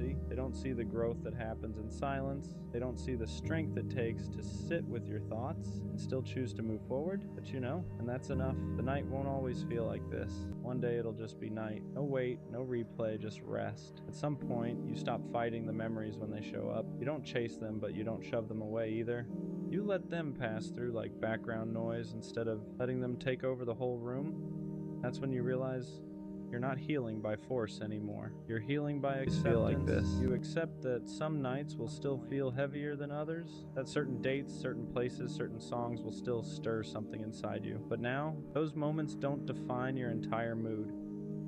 see. They don't see the growth that happens in silence. They don't see the strength it takes to sit with your thoughts and still choose to move forward. But you know, and that's enough. The night won't always feel like this. One day it'll just be night. No wait, no replay, just rest. At some point, you stop fighting the memories when they show up. You don't chase them, but you don't shove them away either. You let them pass through like background noise instead of letting them take over the whole room. That's when you realize you're not healing by force anymore. You're healing by acceptance. Feel like this. You accept that some nights will still feel heavier than others, that certain dates, certain places, certain songs will still stir something inside you. But now, those moments don't define your entire mood.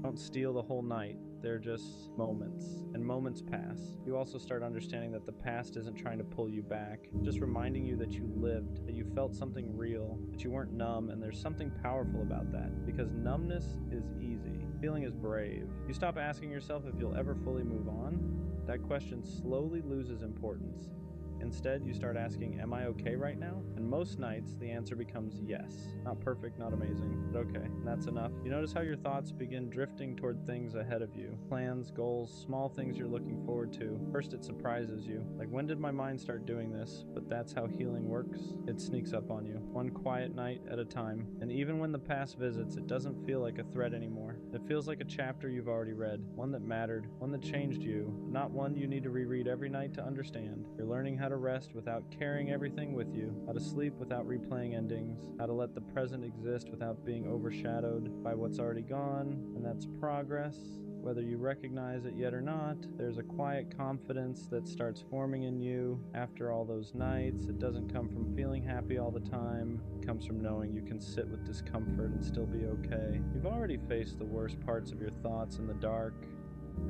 Don't steal the whole night. They're just moments, and moments pass. You also start understanding that the past isn't trying to pull you back, just reminding you that you lived, that you felt something real, that you weren't numb, and there's something powerful about that, because numbness is easy. Feeling is brave. You stop asking yourself if you'll ever fully move on. That question slowly loses importance. Instead, you start asking, am I okay right now? And most nights, the answer becomes yes. Not perfect, not amazing, but okay. And that's enough. You notice how your thoughts begin drifting toward things ahead of you. Plans, goals, small things you're looking forward to. First, it surprises you. Like, when did my mind start doing this? But that's how healing works. It sneaks up on you, one quiet night at a time. And even when the past visits, it doesn't feel like a threat anymore. It feels like a chapter you've already read. One that mattered. One that changed you. Not one you need to reread every night to understand. You're learning how to rest without carrying everything with you, how to sleep without replaying endings, how to let the present exist without being overshadowed by what's already gone, and that's progress. Whether you recognize it yet or not, there's a quiet confidence that starts forming in you after all those nights. It doesn't come from feeling happy all the time. It comes from knowing you can sit with discomfort and still be okay. You've already faced the worst parts of your thoughts in the dark,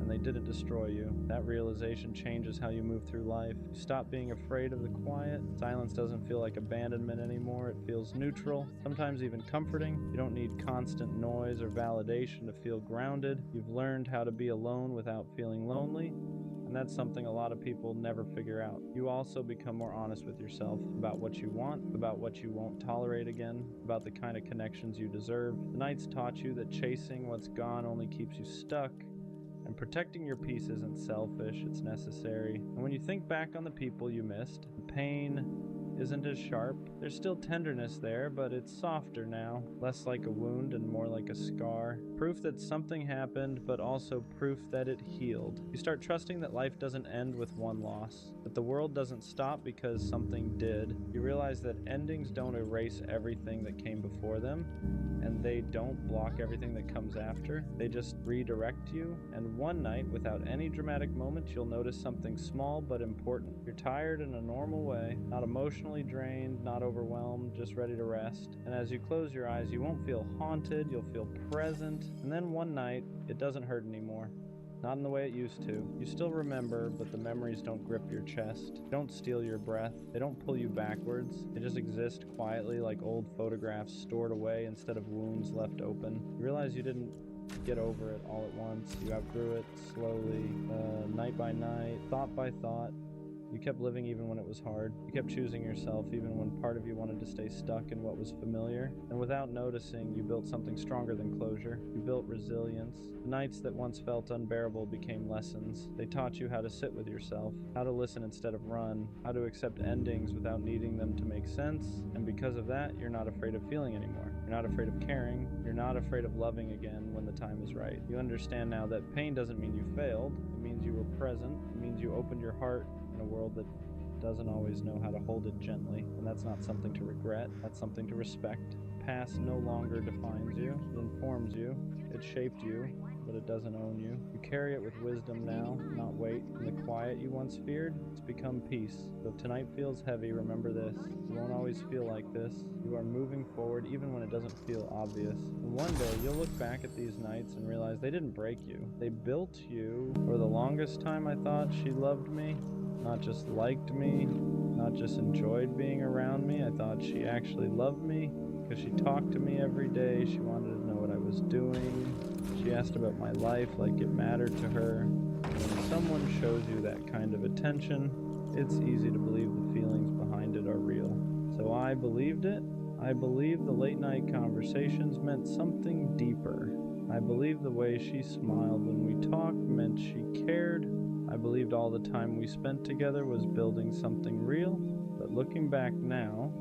and they didn't destroy you. That realization changes how you move through life. You stop being afraid of the quiet. Silence doesn't feel like abandonment anymore. It feels neutral, sometimes even comforting. You don't need constant noise or validation to feel grounded. You've learned how to be alone without feeling lonely, and that's something a lot of people never figure out. You also become more honest with yourself about what you want, about what you won't tolerate again, about the kind of connections you deserve. The nights taught you that chasing what's gone only keeps you stuck, and protecting your peace isn't selfish, it's necessary. And when you think back on the people you missed, the pain isn't as sharp. There's still tenderness there, but it's softer now, less like a wound and more like a scar. Proof that something happened, but also proof that it healed. You start trusting that life doesn't end with one loss, that the world doesn't stop because something did. You realize that endings don't erase everything that came before them, and they don't block everything that comes after. They just redirect you, and one night, without any dramatic moment, you'll notice something small but important. You're tired in a normal way, not emotionally drained, not overwhelmed, just ready to rest. And as you close your eyes, you won't feel haunted, you'll feel present. And then one night, it doesn't hurt anymore. Not in the way it used to. You still remember, but the memories don't grip your chest. They don't steal your breath. They don't pull you backwards. They just exist quietly like old photographs stored away instead of wounds left open. You realize you didn't get over it all at once. You outgrew it slowly, night by night, thought by thought. You kept living even when it was hard. You kept choosing yourself even when part of you wanted to stay stuck in what was familiar. And without noticing, you built something stronger than closure. You built resilience. The nights that once felt unbearable became lessons. They taught you how to sit with yourself, how to listen instead of run, how to accept endings without needing them to make sense. And because of that, you're not afraid of feeling anymore. You're not afraid of caring. You're not afraid of loving again when the time is right. You understand now that pain doesn't mean you failed. It means you were present. It means you opened your heart in a world that doesn't always know how to hold it gently, and that's not something to regret, that's something to respect. Past no longer defines you, it informs you, it shaped you, but it doesn't own you. You carry it with wisdom now, not weight. In the quiet you once feared, it's become peace. So if tonight feels heavy, remember this. You won't always feel like this. You are moving forward even when it doesn't feel obvious. And one day you'll look back at these nights and realize they didn't break you. They built you. For the longest time I thought she loved me, not just liked me, not just enjoyed being around me. I thought she actually loved me because she talked to me every day. She wanted to know what I was doing. She asked about my life like it mattered to her. When someone shows you that kind of attention, it's easy to believe the feelings behind it are real. So I believed it. I believed the late night conversations meant something deeper. I believed the way she smiled when we talked meant she cared. I believed all the time we spent together was building something real, but looking back now,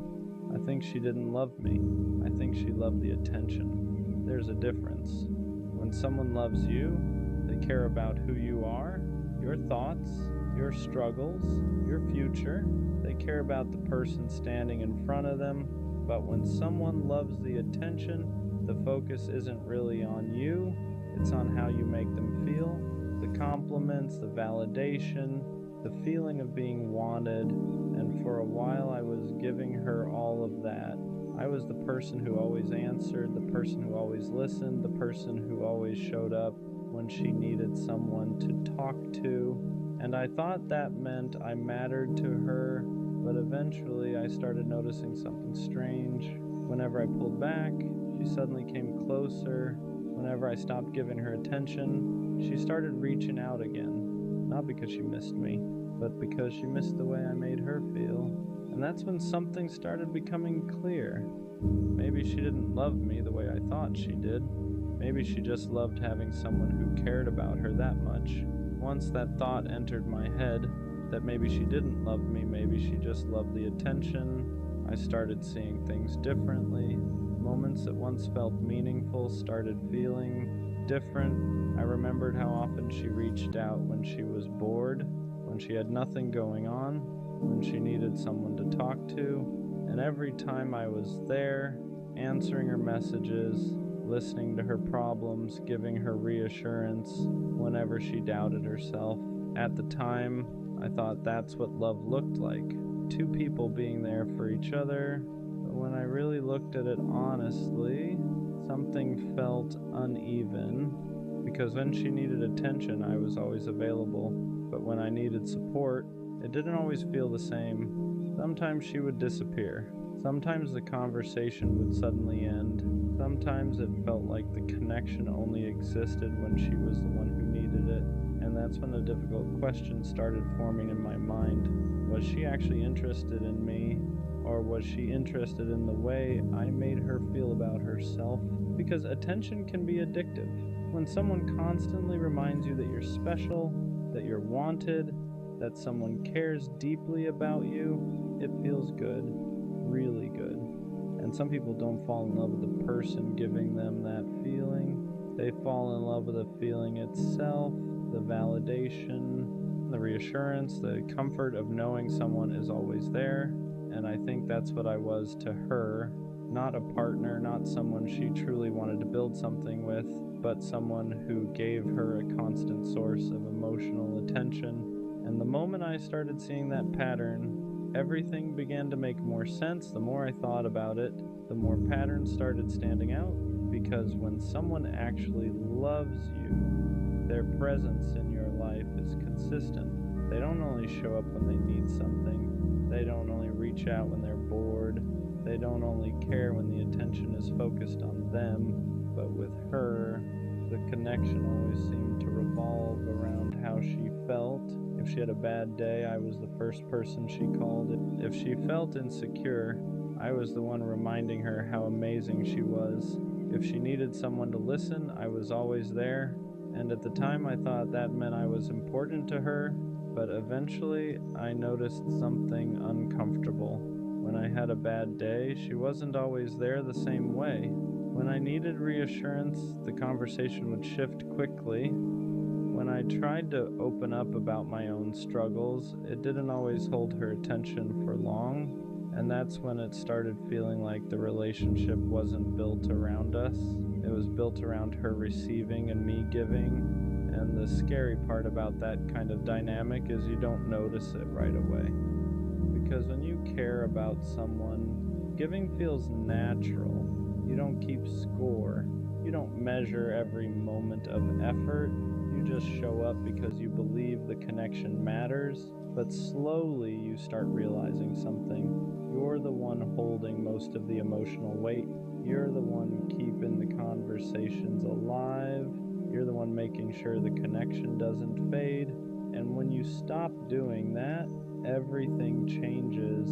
I think she didn't love me. I think she loved the attention. There's a difference. When someone loves you, they care about who you are, your thoughts, your struggles, your future. They care about the person standing in front of them. But when someone loves the attention, the focus isn't really on you, it's on how you make them feel. The compliments, the validation, the feeling of being wanted. And for a while I was giving her all of that. I was the person who always answered, the person who always listened, the person who always showed up when she needed someone to talk to. And I thought that meant I mattered to her, but eventually I started noticing something strange. Whenever I pulled back, she suddenly came closer. Whenever I stopped giving her attention, she started reaching out again. Not because she missed me, but because she missed the way I made her feel. And that's when something started becoming clear. Maybe she didn't love me the way I thought she did. Maybe she just loved having someone who cared about her that much. Once that thought entered my head, that maybe she didn't love me, maybe she just loved the attention, I started seeing things differently. Moments that once felt meaningful started feeling different. I remembered how often she reached out when she was bored, when she had nothing going on, when she needed someone to talk to. And every time I was there, answering her messages, listening to her problems, giving her reassurance whenever she doubted herself. At the time, I thought that's what love looked like. Two people being there for each other. But when I really looked at it honestly, something felt uneven. Because when she needed attention, I was always available. But when I needed support, it didn't always feel the same. Sometimes she would disappear. Sometimes the conversation would suddenly end. Sometimes it felt like the connection only existed when she was the one who needed it. And that's when a difficult question started forming in my mind. Was she actually interested in me? Or was she interested in the way I made her feel about herself? Because attention can be addictive. When someone constantly reminds you that you're special, that you're wanted, that someone cares deeply about you, it feels good, really good. And some people don't fall in love with the person giving them that feeling. They fall in love with the feeling itself, the validation, the reassurance, the comfort of knowing someone is always there. And I think that's what I was to her. Not a partner, not someone she truly wanted to build something with, but someone who gave her a constant source of emotional attention. And the moment I started seeing that pattern, everything began to make more sense. The more I thought about it, the more patterns started standing out. Because when someone actually loves you, their presence in your life is consistent. They don't only show up when they need something. They don't only reach out when they're bored. They don't only care when the attention is focused on them. But with her, the connection always seemed to revolve around how she felt. If she had a bad day, I was the first person she called. If she felt insecure, I was the one reminding her how amazing she was. If she needed someone to listen, I was always there. And at the time I thought that meant I was important to her, but eventually I noticed something uncomfortable. When I had a bad day, she wasn't always there the same way. When I needed reassurance, the conversation would shift quickly. When I tried to open up about my own struggles, it didn't always hold her attention for long. And that's when it started feeling like the relationship wasn't built around us. It was built around her receiving and me giving. And the scary part about that kind of dynamic is you don't notice it right away. Because when you care about someone, giving feels natural. You don't keep score. You don't measure every moment of effort. You just show up because you believe the connection matters. But slowly you start realizing something. You're the one holding most of the emotional weight. You're the one keeping the conversations alive. You're the one making sure the connection doesn't fade. And when you stop doing that, everything changes.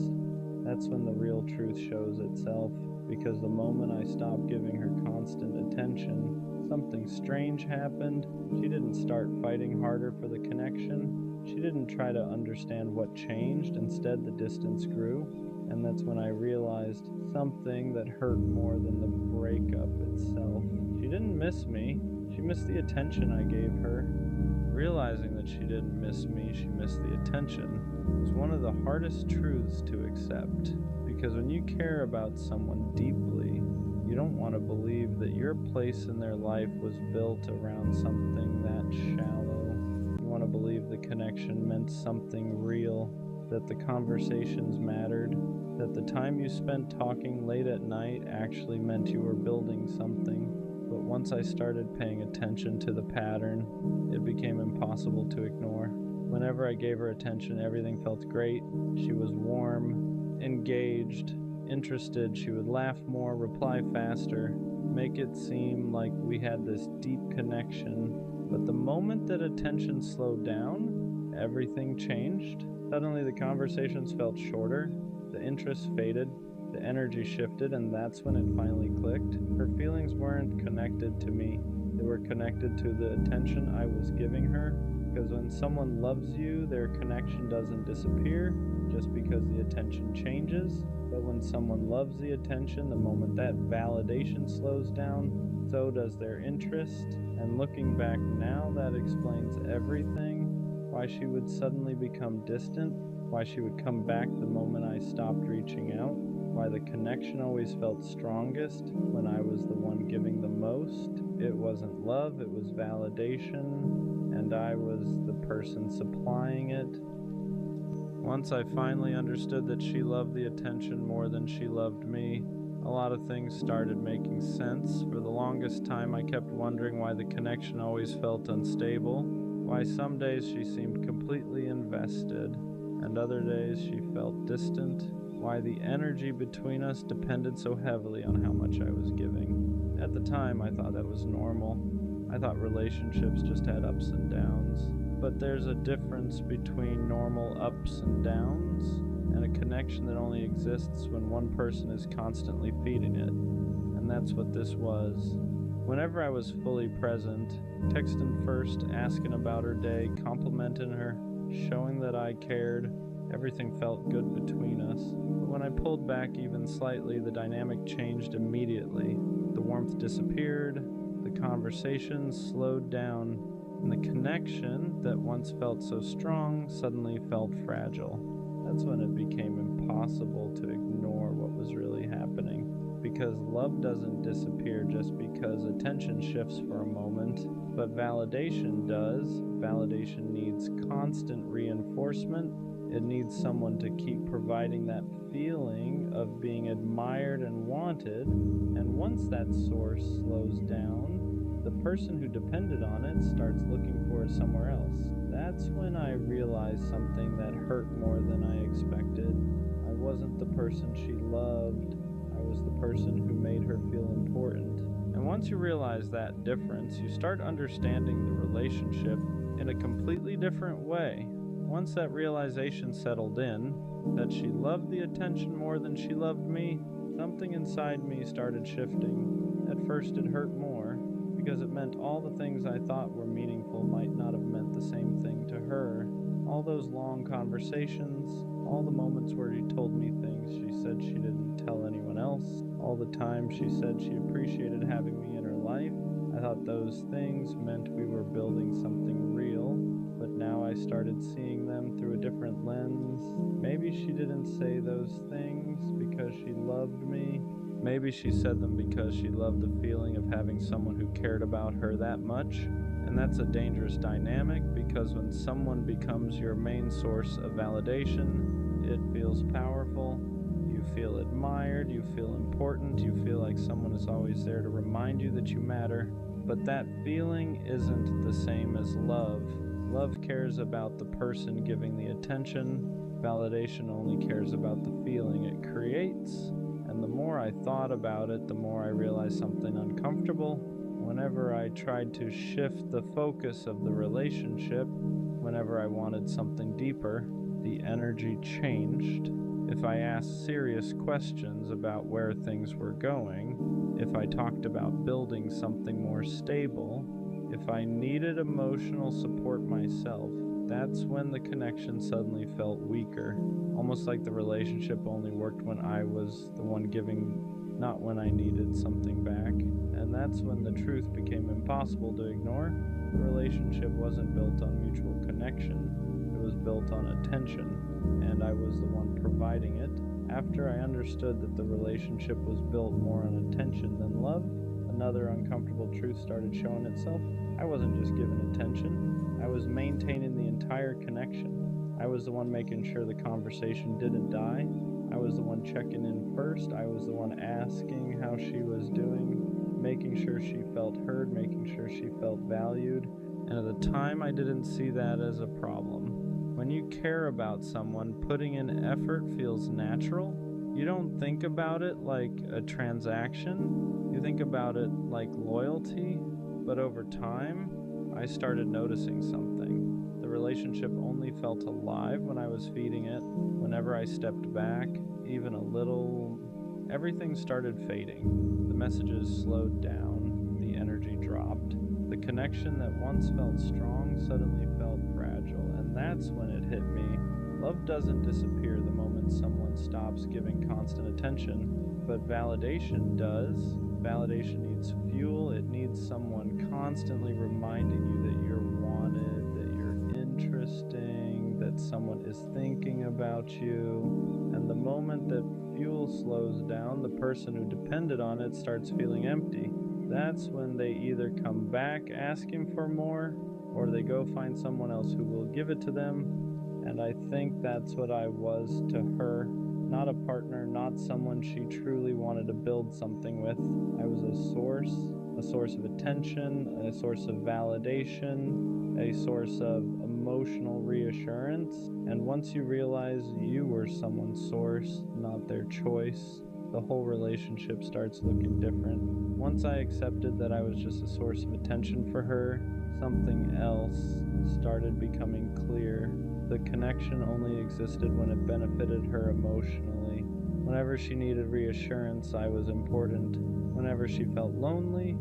That's when the real truth shows itself. Because the moment I stopped giving her constant attention, something strange happened. She didn't start fighting harder for the connection. She didn't try to understand what changed. Instead, the distance grew. And that's when I realized something that hurt more than the breakup itself. She didn't miss me. She missed the attention I gave her. Realizing that she didn't miss me, she missed the attention, was one of the hardest truths to accept. Because when you care about someone deeply, you don't want to believe that your place in their life was built around something that shallow. You want to believe the connection meant something real, that the conversations mattered, that the time you spent talking late at night actually meant you were building something. But once I started paying attention to the pattern, it became impossible to ignore. Whenever I gave her attention, everything felt great. She was warm, engaged, interested. She would laugh more, reply faster, make it seem like we had this deep connection. But the moment that attention slowed down, everything changed. Suddenly the conversations felt shorter, the interest faded, the energy shifted, and that's when it finally clicked. Her feelings weren't connected to me. They were connected to the attention I was giving her. Because when someone loves you, their connection doesn't disappear just because the attention changes. But when someone loves the attention, the moment that validation slows down, so does their interest. And looking back now, that explains everything. Why she would suddenly become distant, why she would come back the moment I stopped reaching out, why the connection always felt strongest when I was the one giving the most. It wasn't love, it was validation, and I was the person supplying it. Once I finally understood that she loved the attention more than she loved me, a lot of things started making sense. For the longest time, I kept wondering why the connection always felt unstable, why some days she seemed completely invested, and other days she felt distant, why the energy between us depended so heavily on how much I was giving. At the time, I thought that was normal. I thought relationships just had ups and downs. But there's a difference between normal ups and downs and a connection that only exists when one person is constantly feeding it. And that's what this was. Whenever I was fully present, texting first, asking about her day, complimenting her, showing that I cared, everything felt good between us. But when I pulled back even slightly, the dynamic changed immediately. The warmth disappeared, the conversation slowed down, and the connection that once felt so strong suddenly felt fragile. That's when it became impossible to ignore what was really happening. Because love doesn't disappear just because attention shifts for a moment, but validation does. Validation needs constant reinforcement. It needs someone to keep providing that feeling of being admired and wanted, and once that source slows down, the person who depended on it starts looking for it somewhere else. That's when I realized something that hurt more than I expected. I wasn't the person she loved. I was the person who made her feel important. And once you realize that difference, you start understanding the relationship in a completely different way. Once that realization settled in, that she loved the attention more than she loved me, something inside me started shifting. At first it hurt more, because it meant all the things I thought were meaningful might not have meant the same thing to her. All those long conversations, all the moments where she told me things she said she didn't tell anyone else, all the time she said she appreciated having me in her life. I thought those things meant we were building something real, but now I started seeing them through a different lens. Maybe she didn't say those things because she loved me. Maybe she said them because she loved the feeling of having someone who cared about her that much. And that's a dangerous dynamic, because when someone becomes your main source of validation, it feels powerful. You feel admired, you feel important, you feel like someone is always there to remind you that you matter. But that feeling isn't the same as love. Love cares about the person giving the attention. Validation only cares about the feeling it creates. And the more I thought about it, the more I realized something uncomfortable. Whenever I tried to shift the focus of the relationship, whenever I wanted something deeper, the energy changed. If I asked serious questions about where things were going, if I talked about building something more stable, if I needed emotional support myself, That's when the connection suddenly felt weaker, almost like the relationship only worked when I was the one giving, not when I needed something back. And that's when the truth became impossible to ignore. The relationship wasn't built on mutual connection, it was built on attention, and I was the one providing it. After I understood that the relationship was built more on attention than love, another uncomfortable truth started showing itself. I wasn't just giving attention, I was maintaining the entire connection. I was the one making sure the conversation didn't die. I was the one checking in first. I was the one asking how she was doing, making sure she felt heard, making sure she felt valued. And at the time, I didn't see that as a problem. When you care about someone, putting in effort feels natural. You don't think about it like a transaction. You think about it like loyalty. But over time, I started noticing something. The relationship only felt alive when I was feeding it. Whenever I stepped back, even a little, everything started fading. The messages slowed down. The energy dropped. The connection that once felt strong suddenly felt fragile. And that's when it hit me. Love doesn't disappear the moment someone stops giving constant attention, but validation does. Validation needs fuel. It needs someone constantly reminding you that you're wanted, that you're interesting, that someone is thinking about you. And the moment that fuel slows down, the person who depended on it starts feeling empty. That's when they either come back asking for more, or they go find someone else who will give it to them. And I think that's what I was to her. Not a partner, not someone she truly wanted to build something with. I was a source of attention, a source of validation, a source of emotional reassurance. And once you realize you were someone's source, not their choice, the whole relationship starts looking different. Once I accepted that I was just a source of attention for her, something else started becoming clear. The connection only existed when it benefited her emotionally. Whenever she needed reassurance, I was important. Whenever she felt lonely,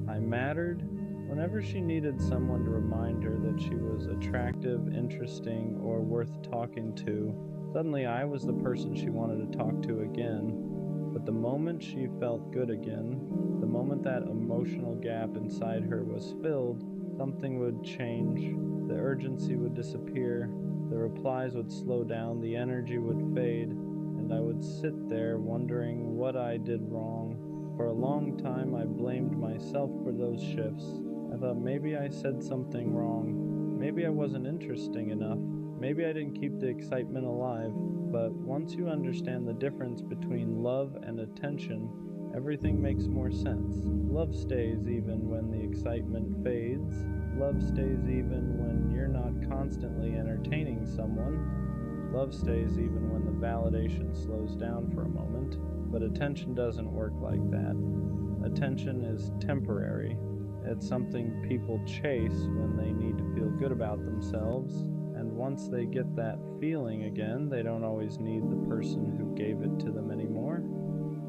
I mattered. Whenever she needed someone to remind her that she was attractive, interesting, or worth talking to, suddenly I was the person she wanted to talk to again. But the moment she felt good again, the moment that emotional gap inside her was filled, something would change. The urgency would disappear. The replies would slow down, the energy would fade, and I would sit there wondering what I did wrong. For a long time, I blamed myself for those shifts. I thought maybe I said something wrong. Maybe I wasn't interesting enough. Maybe I didn't keep the excitement alive. But once you understand the difference between love and attention, everything makes more sense. Love stays even when the excitement fades. Love stays even when you're not constantly entertaining someone. Love stays even when the validation slows down for a moment. But attention doesn't work like that. Attention is temporary. It's something people chase when they need to feel good about themselves. And once they get that feeling again, they don't always need the person who gave it to them anymore.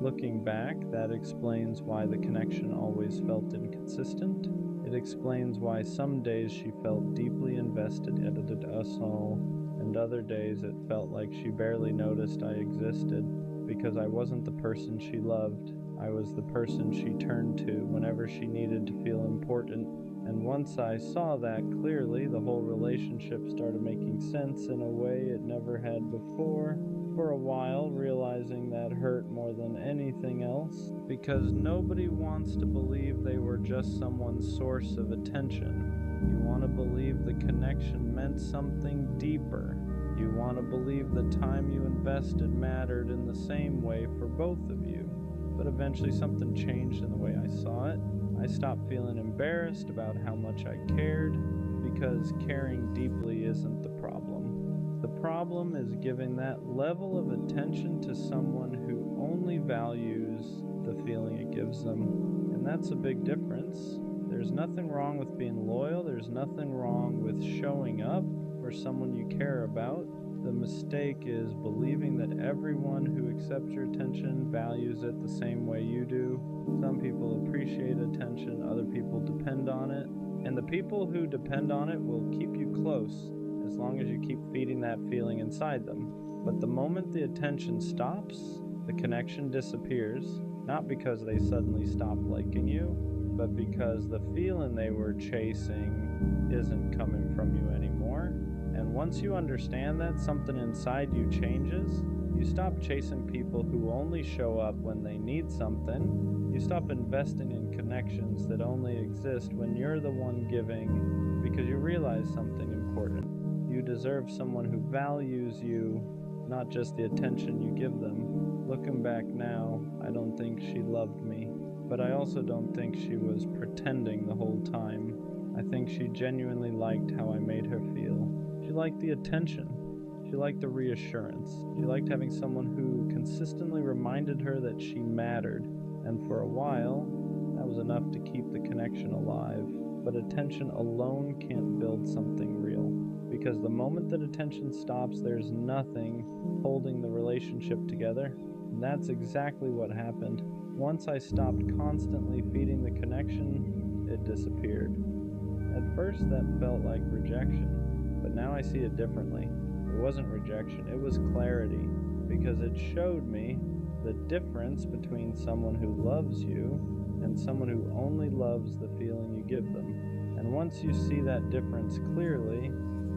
Looking back, that explains why the connection always felt inconsistent. It explains why some days she felt deeply invested in us all, and other days it felt like she barely noticed I existed, because I wasn't the person she loved. I was the person she turned to whenever she needed to feel important. And once I saw that clearly, the whole relationship started making sense in a way it never had before. For a while, realizing that hurt more than anything else, because nobody wants to believe they were just someone's source of attention. You want to believe the connection meant something deeper. You want to believe the time you invested mattered in the same way for both of you. But eventually something changed in the way I saw it. I stopped feeling embarrassed about how much I cared, because caring deeply isn't the problem. The problem is giving that level of attention to someone who only values the feeling it gives them. And that's a big difference. There's nothing wrong with being loyal. There's nothing wrong with showing up for someone you care about. The mistake is believing that everyone who accepts your attention values it the same way you do. Some people appreciate attention, other people depend on it. And the people who depend on it will keep you close. as long as you keep feeding that feeling inside them. But the moment the attention stops, the connection disappears, not because they suddenly stop liking you, but because the feeling they were chasing isn't coming from you anymore. And once you understand that, something inside you changes. You stop chasing people who only show up when they need something. You stop investing in connections that only exist when you're the one giving, because you realize something important. You deserve someone who values you, not just the attention you give them. Looking back now, I don't think she loved me, but I also don't think she was pretending the whole time. I think she genuinely liked how I made her feel. She liked the attention. She liked the reassurance. She liked having someone who consistently reminded her that she mattered. And for a while, that was enough to keep the connection alive. But attention alone can't build something real. Because the moment that attention stops, there's nothing holding the relationship together. And that's exactly what happened. Once I stopped constantly feeding the connection, it disappeared. At first, that felt like rejection, but now I see it differently. It wasn't rejection, it was clarity, because it showed me the difference between someone who loves you and someone who only loves the feeling you give them. And once you see that difference clearly,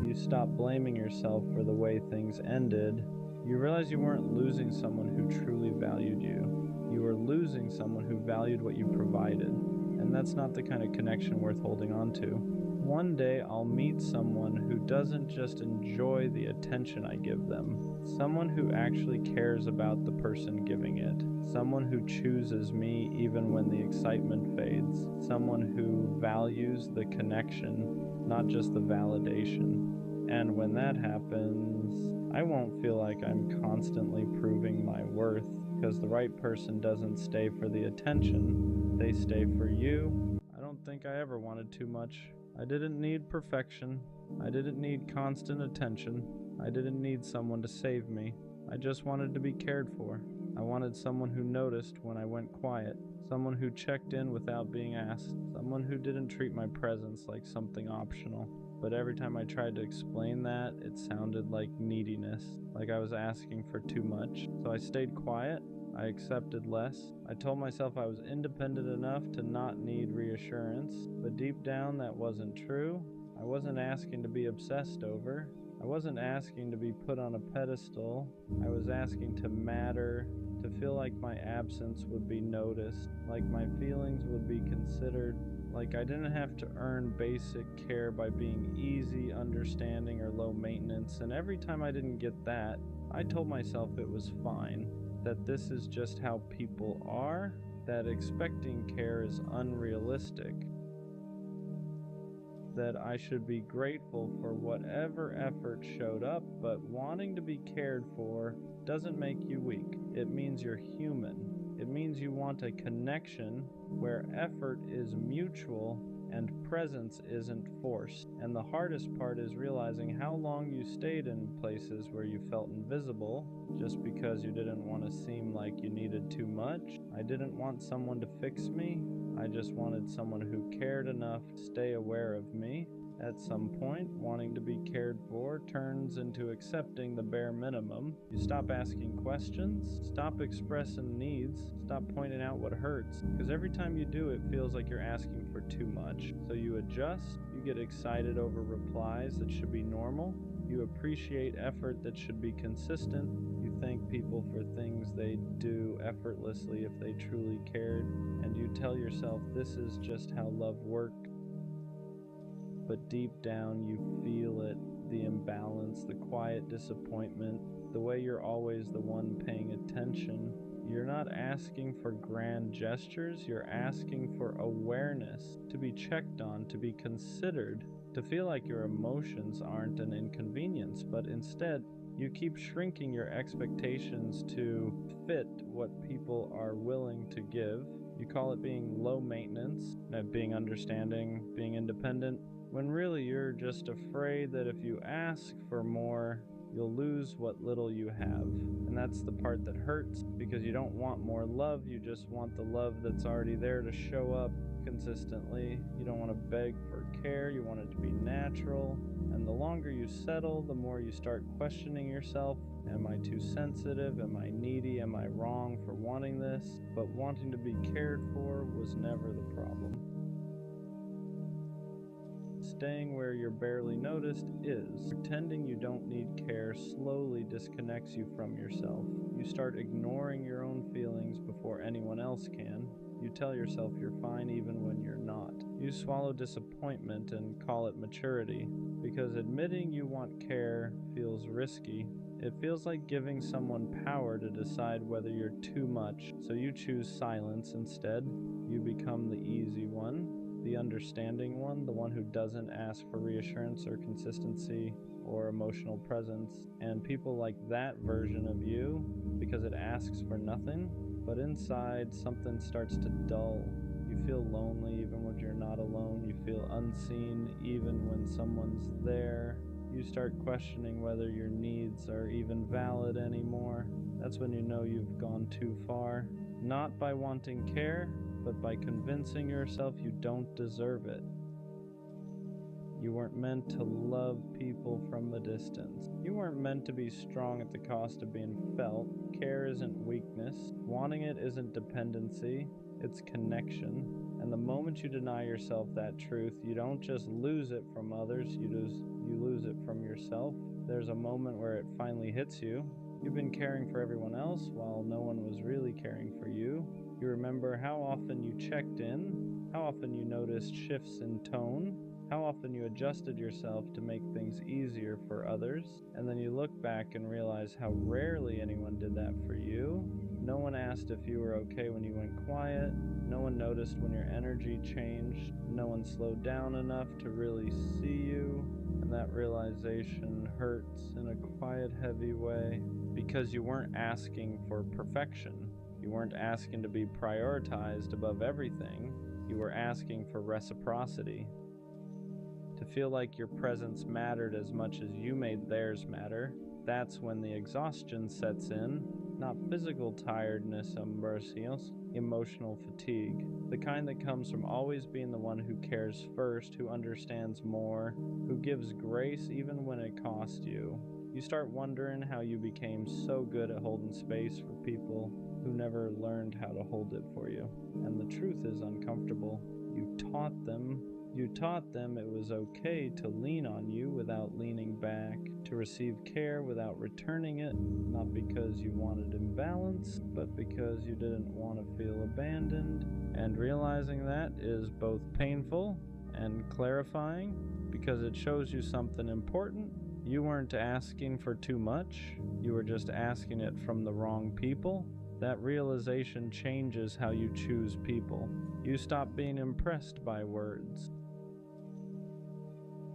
you stop blaming yourself for the way things ended. You realize you weren't losing someone who truly valued you. You were losing someone who valued what you provided. And that's not the kind of connection worth holding on to. One day I'll meet someone who doesn't just enjoy the attention I give them, someone who actually cares about the person giving it, someone who chooses me even when the excitement fades, someone who values the connection, not just the validation. And when that happens, I won't feel like I'm constantly proving my worth, because the right person doesn't stay for the attention, they stay for you. I don't think I ever wanted too much. I didn't need perfection. I didn't need constant attention. I didn't need someone to save me. I just wanted to be cared for. I wanted someone who noticed when I went quiet, someone who checked in without being asked, someone who didn't treat my presence like something optional. But every time I tried to explain that, it sounded like neediness, like I was asking for too much. So I stayed quiet. I accepted less. I told myself I was independent enough to not need reassurance, but deep down that wasn't true. I wasn't asking to be obsessed over. I wasn't asking to be put on a pedestal. I was asking to matter, to feel like my absence would be noticed, like my feelings would be considered, like I didn't have to earn basic care by being easy, understanding, or low maintenance. And every time I didn't get that, I told myself it was fine. That this is just how people are, that expecting care is unrealistic, that I should be grateful for whatever effort showed up, but wanting to be cared for doesn't make you weak. It means you're human. It means you want a connection where effort is mutual and presence isn't forced. And the hardest part is realizing how long you stayed in places where you felt invisible just because you didn't want to seem like you needed too much. I didn't want someone to fix me. I just wanted someone who cared enough to stay aware of me. At some point, wanting to be cared for turns into accepting the bare minimum. You stop asking questions, stop expressing needs, stop pointing out what hurts, because every time you do, it feels like you're asking for too much. So you adjust, you get excited over replies that should be normal, you appreciate effort that should be consistent, you thank people for things they do effortlessly if they truly cared, and you tell yourself this is just how love works. But deep down you feel it, the imbalance, the quiet disappointment, the way you're always the one paying attention. You're not asking for grand gestures, you're asking for awareness, to be checked on, to be considered, to feel like your emotions aren't an inconvenience, but instead you keep shrinking your expectations to fit what people are willing to give. You call it being low maintenance, being understanding, being independent, when really you're just afraid that if you ask for more, you'll lose what little you have. And that's the part that hurts, because you don't want more love, you just want the love that's already there to show up consistently. You don't want to beg for care, you want it to be natural. And the longer you settle, the more you start questioning yourself. Am I too sensitive? Am I needy? Am I wrong for wanting this? But wanting to be cared for was never the problem. Staying where you're barely noticed is. Pretending you don't need care slowly disconnects you from yourself. You start ignoring your own feelings before anyone else can. You tell yourself you're fine even when you're not. You swallow disappointment and call it maturity, because admitting you want care feels risky. It feels like giving someone power to decide whether you're too much, so you choose silence instead. You become the easy one, the understanding one, the one who doesn't ask for reassurance or consistency or emotional presence. And people like that version of you, because it asks for nothing, but inside something starts to dull. You feel lonely even when you're not alone. You feel unseen even when someone's there. You start questioning whether your needs are even valid anymore. That's when you know you've gone too far. Not by wanting care, but by convincing yourself you don't deserve it. You weren't meant to love people from a distance. You weren't meant to be strong at the cost of being felt. Care isn't weakness. Wanting it isn't dependency. It's connection. And the moment you deny yourself that truth, you don't just lose it from others, you lose it from yourself. There's a moment where it finally hits you. You've been caring for everyone else while no one was really caring for you. You remember how often you checked in, how often you noticed shifts in tone, how often you adjusted yourself to make things easier for others, and then you look back and realize how rarely anyone did that for you. No one asked if you were okay when you went quiet. No one noticed when your energy changed. No one slowed down enough to really see you. And that realization hurts in a quiet, heavy way, because you weren't asking for perfection. You weren't asking to be prioritized above everything. You were asking for reciprocity. To feel like your presence mattered as much as you made theirs matter. That's when the exhaustion sets in. Not physical tiredness, emotional fatigue. The kind that comes from always being the one who cares first, who understands more, who gives grace even when it costs you. You start wondering how you became so good at holding space for people who never learned how to hold it for you. And the truth is uncomfortable. You taught them it was okay to lean on you without leaning back, to receive care without returning it, not because you wanted imbalance, but because you didn't want to feel abandoned. And realizing that is both painful and clarifying, because it shows you something important. You weren't asking for too much, you were just asking it from the wrong people. That realization changes how you choose people. You stop being impressed by words.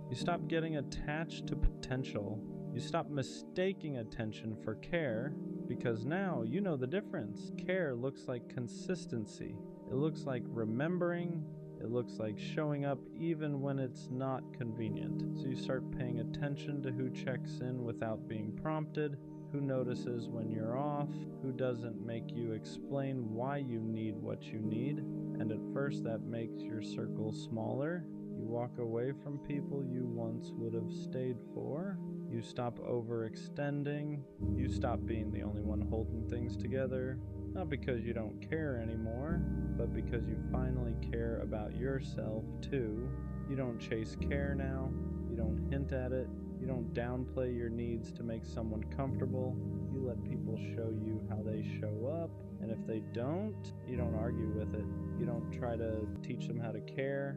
You stop getting attached to potential. You stop mistaking attention for care, because now you know the difference. Care looks like consistency. It looks like remembering. It looks like showing up even when it's not convenient. So you start paying attention to who checks in without being prompted, who notices when you're off, who doesn't make you explain why you need what you need. And at first that makes your circle smaller. You walk away from people you once would have stayed for. You stop overextending. You stop being the only one holding things together. Not because you don't care anymore, but because you finally care about yourself too. You don't chase care now. You don't hint at it. You don't downplay your needs to make someone comfortable. You let people show you how they show up. And if they don't, you don't argue with it. You don't try to teach them how to care.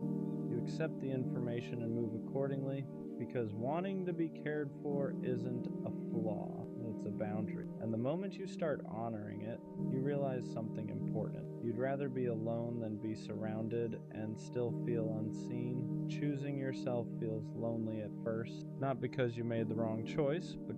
You accept the information and move accordingly, because wanting to be cared for isn't a flaw, it's a boundary. And the moment you start honoring it, you realize something important. You'd rather be alone than be surrounded and still feel unseen. Choosing yourself feels lonely at first, not because you made the wrong choice, but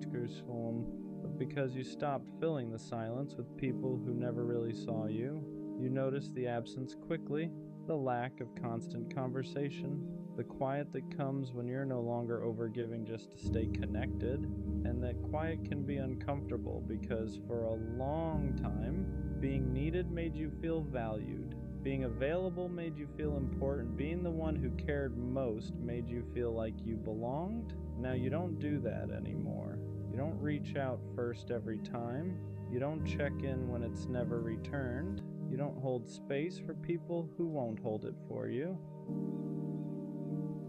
because you stopped filling the silence with people who never really saw you. You notice the absence quickly, the lack of constant conversation, The quiet that comes when you're no longer overgiving just to stay connected. And that quiet can be uncomfortable because for a long time, being needed made you feel valued. Being available made you feel important. Being the one who cared most made you feel like you belonged. Now you don't do that anymore. You don't reach out first every time. You don't check in when it's never returned. You don't hold space for people who won't hold it for you.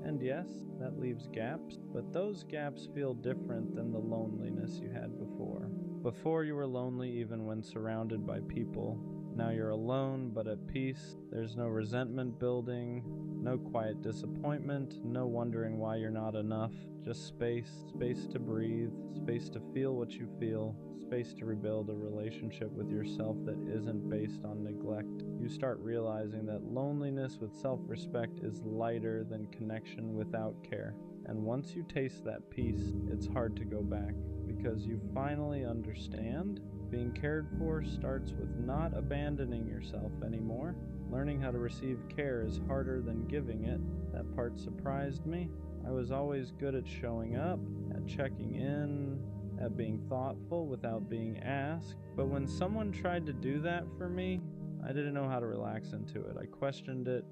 And yes, that leaves gaps, but those gaps feel different than the loneliness you had before. Before you were lonely even when surrounded by people. Now you're alone but at peace. There's no resentment building, no quiet disappointment, no wondering why you're not enough. Just space to breathe, space to feel what you feel, space to rebuild a relationship with yourself that isn't based on neglect. You start realizing that loneliness with self-respect is lighter than connection without care. And once you taste that peace, it's hard to go back because you finally understand being cared for starts with not abandoning yourself anymore. Learning how to receive care is harder than giving it. That part surprised me. I was always good at showing up, at checking in, at being thoughtful without being asked. But when someone tried to do that for me, I didn't know how to relax into it. I questioned it.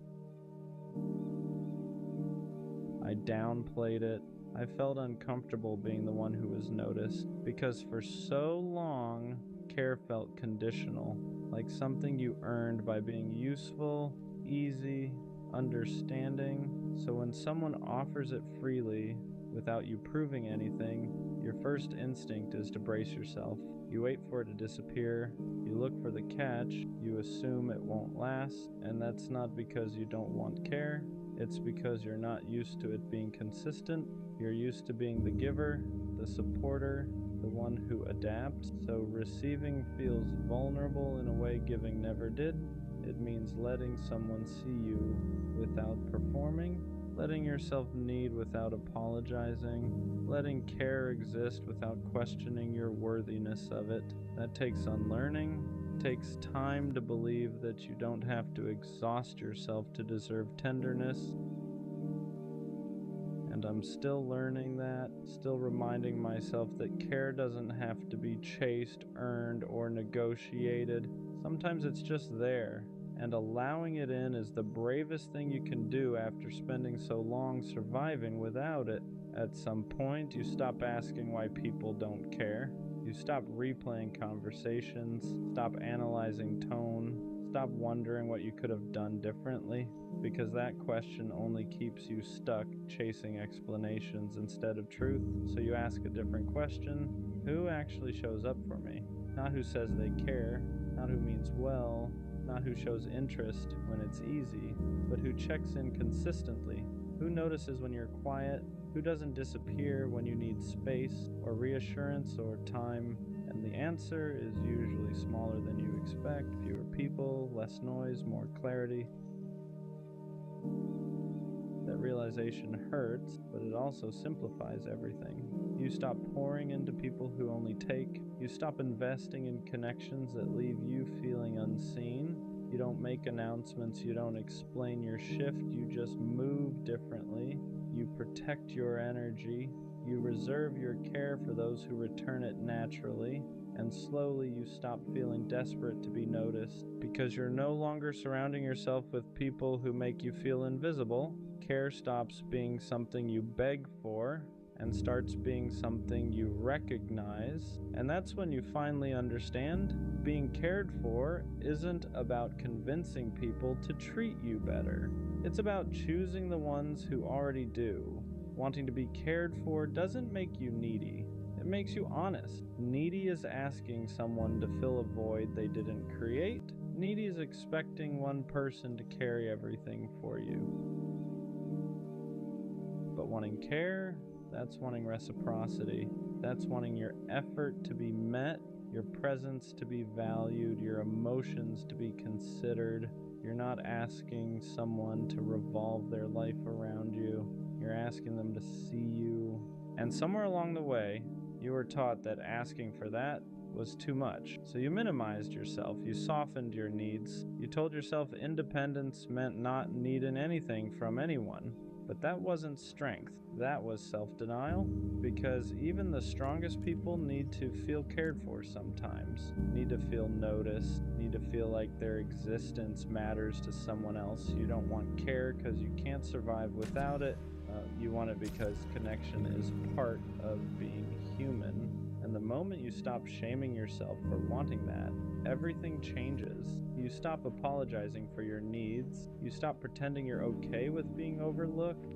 I downplayed it. I felt uncomfortable being the one who was noticed because for so long, care felt conditional, like something you earned by being useful, easy, understanding. So when someone offers it freely, without you proving anything, your first instinct is to brace yourself. You wait for it to disappear, you look for the catch, you assume it won't last, and that's not because you don't want care, it's because you're not used to it being consistent. You're used to being the giver, the supporter, the one who adapts. So receiving feels vulnerable in a way giving never did. It means letting someone see you without performing, letting yourself need without apologizing, letting care exist without questioning your worthiness of it. That takes unlearning. It takes time to believe that you don't have to exhaust yourself to deserve tenderness. And I'm still learning that, still reminding myself that care doesn't have to be chased, earned, or negotiated. Sometimes it's just there, and allowing it in is the bravest thing you can do after spending so long surviving without it. At some point, you stop asking why people don't care. You stop replaying conversations, stop analyzing tone, stop wondering what you could have done differently, because that question only keeps you stuck chasing explanations instead of truth. So you ask a different question: who actually shows up for me? Not who says they care, not who means well, not who shows interest when it's easy, but who checks in consistently. Who notices when you're quiet? Who doesn't disappear when you need space or reassurance or time? And the answer is usually smaller than you expect. Fewer people, less noise, more clarity. That realization hurts, but it also simplifies everything. You stop pouring into people who only take. You stop investing in connections that leave you feeling unseen. You don't make announcements, you don't explain your shift, you just move differently. You protect your energy. You reserve your care for those who return it naturally. And slowly you stop feeling desperate to be noticed because you're no longer surrounding yourself with people who make you feel invisible. Care stops being something you beg for and starts being something you recognize. And that's when you finally understand being cared for isn't about convincing people to treat you better. It's about choosing the ones who already do. Wanting to be cared for doesn't make you needy. It makes you honest. Needy is asking someone to fill a void they didn't create. Needy is expecting one person to carry everything for you. But wanting care, that's wanting reciprocity. That's wanting your effort to be met, your presence to be valued, your emotions to be considered. You're not asking someone to revolve their life around you. You're asking them to see you. And somewhere along the way, you were taught that asking for that was too much. So you minimized yourself. You softened your needs. You told yourself independence meant not needing anything from anyone. But that wasn't strength, that was self-denial, because even the strongest people need to feel cared for sometimes, need to feel noticed, need to feel like their existence matters to someone else. You don't want care because you can't survive without it. You want it because connection is part of being human. And the moment you stop shaming yourself for wanting that, everything changes. You stop apologizing for your needs. You stop pretending you're okay with being overlooked.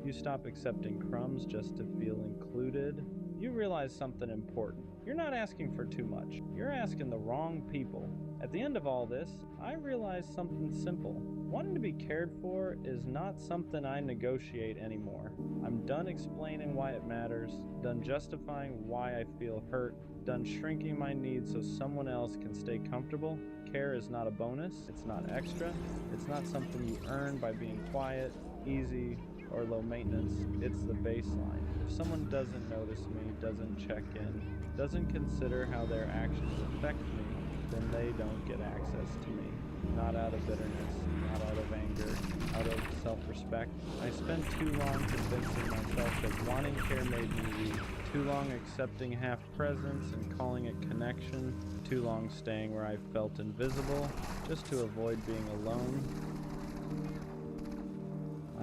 You stop accepting crumbs just to feel included. You realize something important. You're not asking for too much. You're asking the wrong people. At the end of all this, I realized something simple. Wanting to be cared for is not something I negotiate anymore. I'm done explaining why it matters, done justifying why I feel hurt, done shrinking my needs so someone else can stay comfortable. Care is not a bonus, it's not extra, it's not something you earn by being quiet, easy, or low maintenance. It's the baseline. If someone doesn't notice me, doesn't check in, doesn't consider how their actions affect me, then they don't get access to me. Not out of bitterness, not out of anger, out of self-respect. I spent too long convincing myself that wanting care made me weak. Too long accepting half presence and calling it connection. Too long staying where I felt invisible, just to avoid being alone.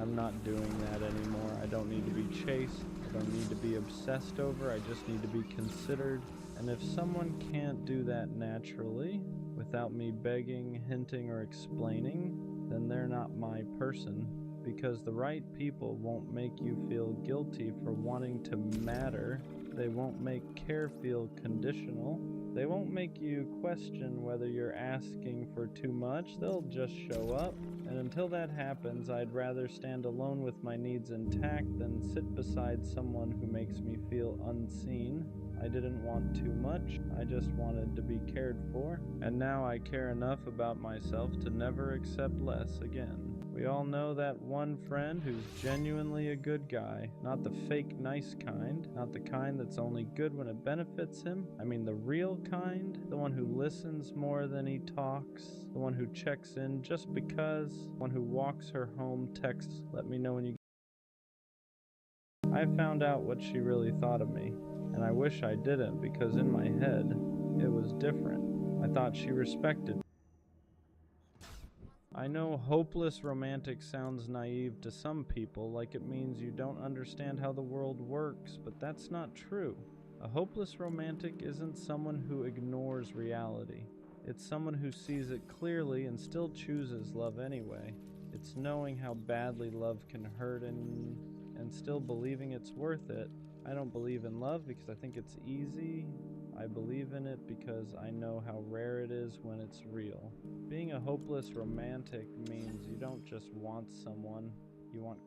I'm not doing that anymore. I don't need to be chased. I don't need to be obsessed over. I just need to be considered. And if someone can't do that naturally, without me begging, hinting, or explaining, then they're not my person. Because the right people won't make you feel guilty for wanting to matter. They won't make care feel conditional. They won't make you question whether you're asking for too much. They'll just show up. And until that happens, I'd rather stand alone with my needs intact than sit beside someone who makes me feel unseen. I didn't want too much, I just wanted to be cared for. And now I care enough about myself to never accept less again. We all know that one friend who's genuinely a good guy, not the fake nice kind, not the kind that's only good when it benefits him. I mean the real kind, the one who listens more than he talks, the one who checks in just because, the one who walks her home, texts, "Let me know when you." I found out what she really thought of me, and I wish I didn't, because in my head, it was different. I thought she respected me. I know hopeless romantic sounds naive to some people, like it means you don't understand how the world works, but that's not true. A hopeless romantic isn't someone who ignores reality. It's someone who sees it clearly and still chooses love anyway. It's knowing how badly love can hurt and still believing it's worth it. I don't believe in love because I think it's easy. I believe in it because I know how rare it is when it's real. Being a hopeless romantic means you don't just want someone, you want.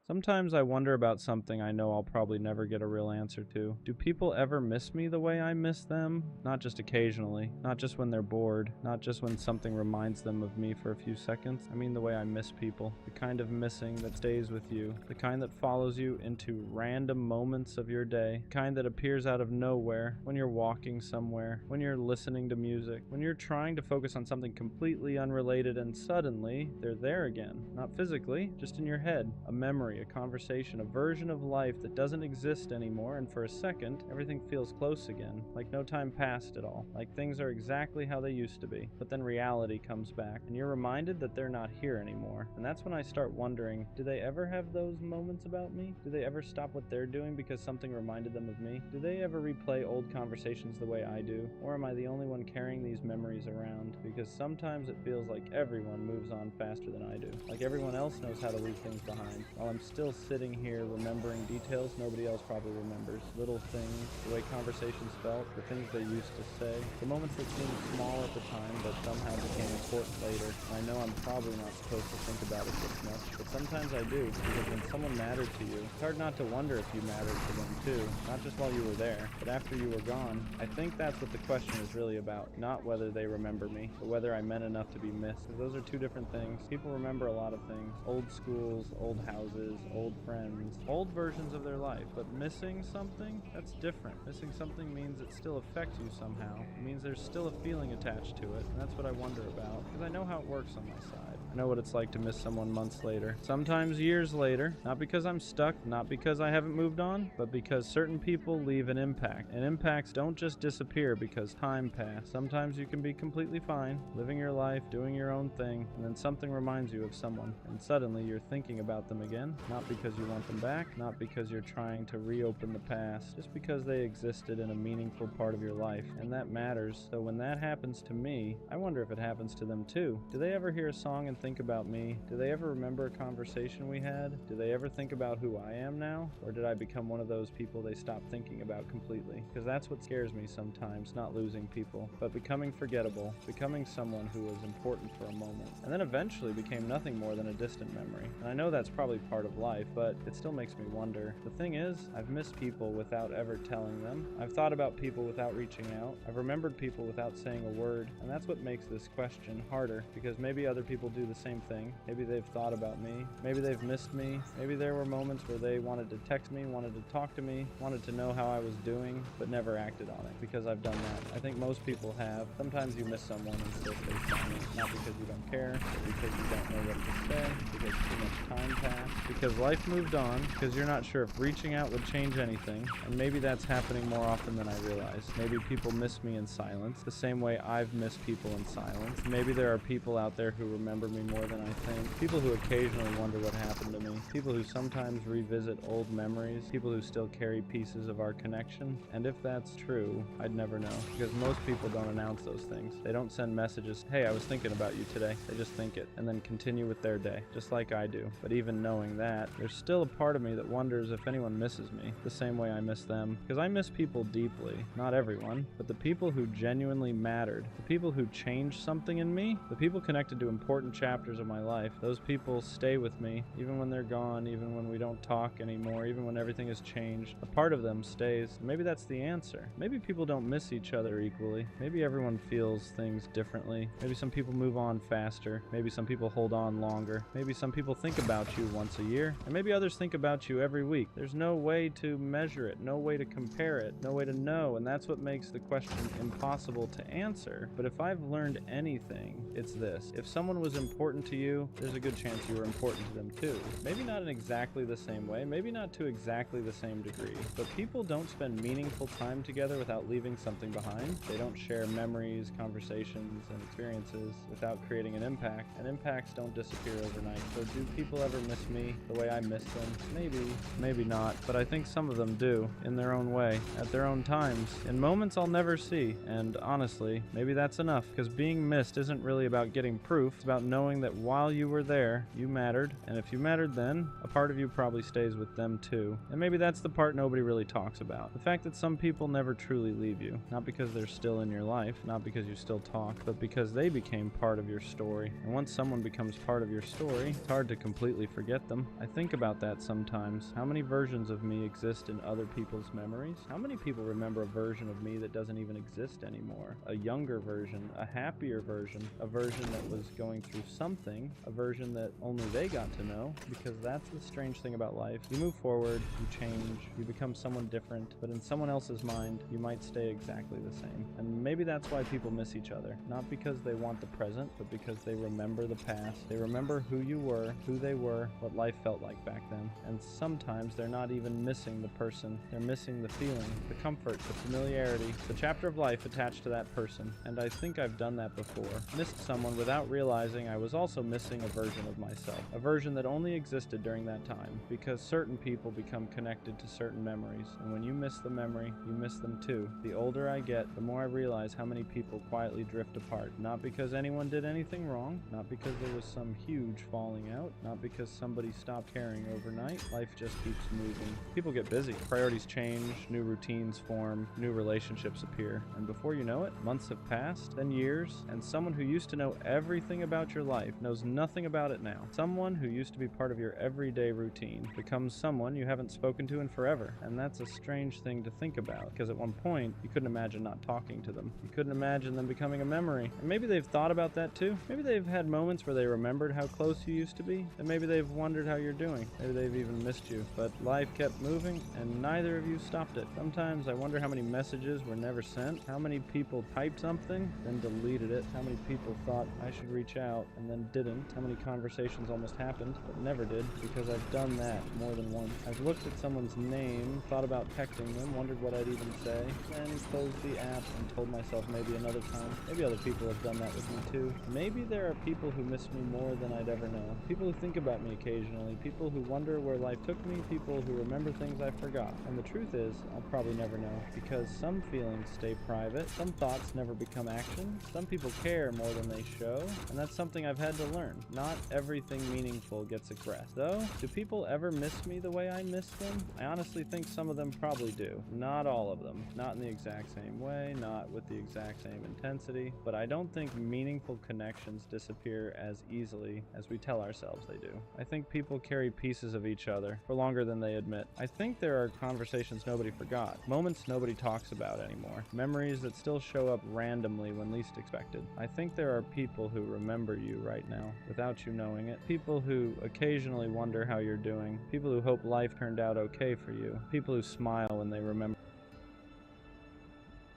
Sometimes I wonder about something I know I'll probably never get a real answer to. Do people ever miss me the way I miss them? Not just occasionally, not just when they're bored, not just when something reminds them of me for a few seconds. I mean the way I miss people, the kind of missing that stays with you, the kind that follows you into random moments of your day, the kind that appears out of nowhere, when you're walking somewhere, when you're listening to music, when you're trying to focus on something completely unrelated and suddenly they're there again. Not physically, just in your head, a memory, a conversation, a version of life that doesn't exist anymore, and for a second, everything feels close again, like no time passed at all, like things are exactly how they used to be. But then reality comes back, and you're reminded that they're not here anymore. And that's when I start wondering, do they ever have those moments about me? Do they ever stop what they're doing because something reminded them of me? Do they ever replay old conversations the way I do? Or am I the only one carrying these memories around? Because sometimes it feels like everyone moves on faster than I do. Like everyone else knows how to leave things behind, while I'm still sitting here remembering details nobody else probably remembers. Little things, the way conversations felt, the things they used to say, the moments that seemed small at the time but somehow became important later. I know I'm probably not supposed to think about it this much, but sometimes I do, because when someone mattered to you, it's hard not to wonder if you mattered to them too, not just while you were there, but after you were gone. I think that's what the question is really about, not whether they remember me, but whether I meant enough to be missed, because those are two different things. People remember a lot of things, old schools, old houses, old friends, old versions of their life, but missing something, that's different. Missing something means it still affects you somehow. It means there's still a feeling attached to it, and that's what I wonder about, because I know how it works on my side. I know what it's like to miss someone months later, sometimes years later, not because I'm stuck, not because I haven't moved on, but because certain people leave an impact. And impacts don't just disappear because time passed. Sometimes you can be completely fine, living your life, doing your own thing, and then something reminds you of someone, and suddenly you're thinking about them again, not because you want them back, not because you're trying to reopen the past, just because they existed in a meaningful part of your life, and that matters. So when that happens to me, I wonder if it happens to them too. Do they ever hear a song and think about me? Do they ever remember a conversation we had? Do they ever think about who I am now? Or did I become one of those people they stop thinking about completely? Because that's what scares me sometimes, not losing people, but becoming forgettable, becoming someone who was important for a moment, and then eventually became nothing more than a distant memory. And I know that's probably part of life, but it still makes me wonder. The thing is, I've missed people without ever telling them. I've thought about people without reaching out. I've remembered people without saying a word, and that's what makes this question harder, because maybe other people do the same thing. Maybe they've thought about me. Maybe they've missed me. Maybe there were moments where they wanted to text me, wanted to talk to me, wanted to know how I was doing, but never acted on it, because I've done that. I think most people have. Sometimes you miss someone and still stay silent, not because you don't care, but because you don't know what to say, because too much time passed, because life moved on, because you're not sure if reaching out would change anything, and maybe that's happening more often than I realize. Maybe people miss me in silence, the same way I've missed people in silence. Maybe there are people out there who remember me more than I think, people who occasionally wonder what happened to me, people who sometimes revisit old memories, people who still carry pieces of our connection. And if that's true, I'd never know, because most people don't announce those things. They don't send messages, hey, I was thinking about you today. They just think it, and then continue with their day, just like I do. But even knowing that, there's still a part of me that wonders if anyone misses me, the same way I miss them. Because I miss people deeply, not everyone, but the people who genuinely mattered, the people who changed something in me, the people connected to important chapters of my life. Those people stay with me, even when they're gone, even when we don't talk anymore, even when everything has changed. A part of them stays. Maybe that's the answer. Maybe people don't miss each other equally. Maybe everyone feels things differently. Maybe some people move on faster. Maybe some people hold on longer. Maybe some people think about you once a year, and maybe others think about you every week. There's no way to measure it, no way to compare it, no way to know, and that's what makes the question impossible to answer. But if I've learned anything, it's this. If someone was important to you, there's a good chance you were important to them too. Maybe not in exactly the same way, maybe not to exactly the same degree, but people don't spend meaningful time together without leaving something behind. They don't share memories, conversations, and experiences without creating an impact, and impacts don't disappear overnight. So do people ever miss me the way I miss them? Maybe, maybe not, but I think some of them do, in their own way, at their own times, in moments I'll never see. And honestly, maybe that's enough, because being missed isn't really about getting proof. It's about knowing that while you were there, you mattered, and if you mattered then, a part of you probably stays with them too. And maybe that's the part nobody really talks about. The fact that some people never truly leave you, not because they're still in your life, not because you still talk, but because they became part of your story. And once someone becomes part of your story, it's hard to completely forget them. I think about that sometimes. How many versions of me exist in other people's memories? How many people remember a version of me that doesn't even exist anymore? A younger version, a happier version, a version that was going through something, a version that only they got to know, because that's the strange thing about life. You move forward, you change, you become someone different, but in someone else's mind, you might stay exactly the same. And maybe that's why people miss each other. Not because they want the present, but because they remember the past. They remember who you were, who they were, what life felt like back then. And sometimes they're not even missing the person. They're missing the feeling, the comfort, the familiarity, the chapter of life attached to that person. And I think I've done that before. Missed someone without realizing I was also missing a version of myself. A version that only existed during that time. Because certain people become connected to certain memories. And when you miss the memory, you miss them too. The older I get, the more I realize how many people quietly drift apart. Not because anyone did anything wrong, not because there was some huge falling out, not because somebody stopped caring overnight. Life just keeps moving. People get busy. Priorities change, new routines form, new relationships appear. And before you know it, months have passed, then years, and someone who used to know everything about your life knows nothing about it now. Someone who used to be part of your everyday routine becomes someone you haven't spoken to in forever. And that's a strange thing to think about, because at one point, you couldn't imagine not talking to them. You couldn't imagine them becoming a memory. And maybe they've thought about that too. Maybe they've had moments where they remembered how close you used to be, and maybe they've wondered how you're doing. Maybe they've even missed you. But life kept moving, and neither of you stopped it. Sometimes I wonder how many messages were never sent, how many people typed something, then deleted it, how many people thought I should reach out and then didn't, how many conversations almost happened but never did, because I've done that more than once. I've looked at someone's name, thought about texting them, wondered what I'd even say, then closed the app and told myself maybe another time. Maybe other people have done that with me too. Maybe there are people who miss me more than I'd ever know. People who think about me occasionally, people who wonder where life took me, people who remember things I forgot. And the truth is, I'll probably never know, because some feelings stay private, some thoughts never become action, some people care more than they show, and that's something I've had to learn. Not everything meaningful gets expressed. Though, do people ever miss me the way I miss them? I honestly think some of them probably do. Not all of them. Not in the exact same way, not with the exact same intensity, but I don't think meaningful connections disappear as easily as we tell ourselves they do. I think people carry pieces of each other for longer than they admit. I think there are conversations nobody forgot, moments nobody talks about anymore, memories that still show up randomly when least expected. I think there are people who remember you right now without you knowing it, people who occasionally wonder how you're doing, people who hope life turned out okay for you, people who smile when they remember.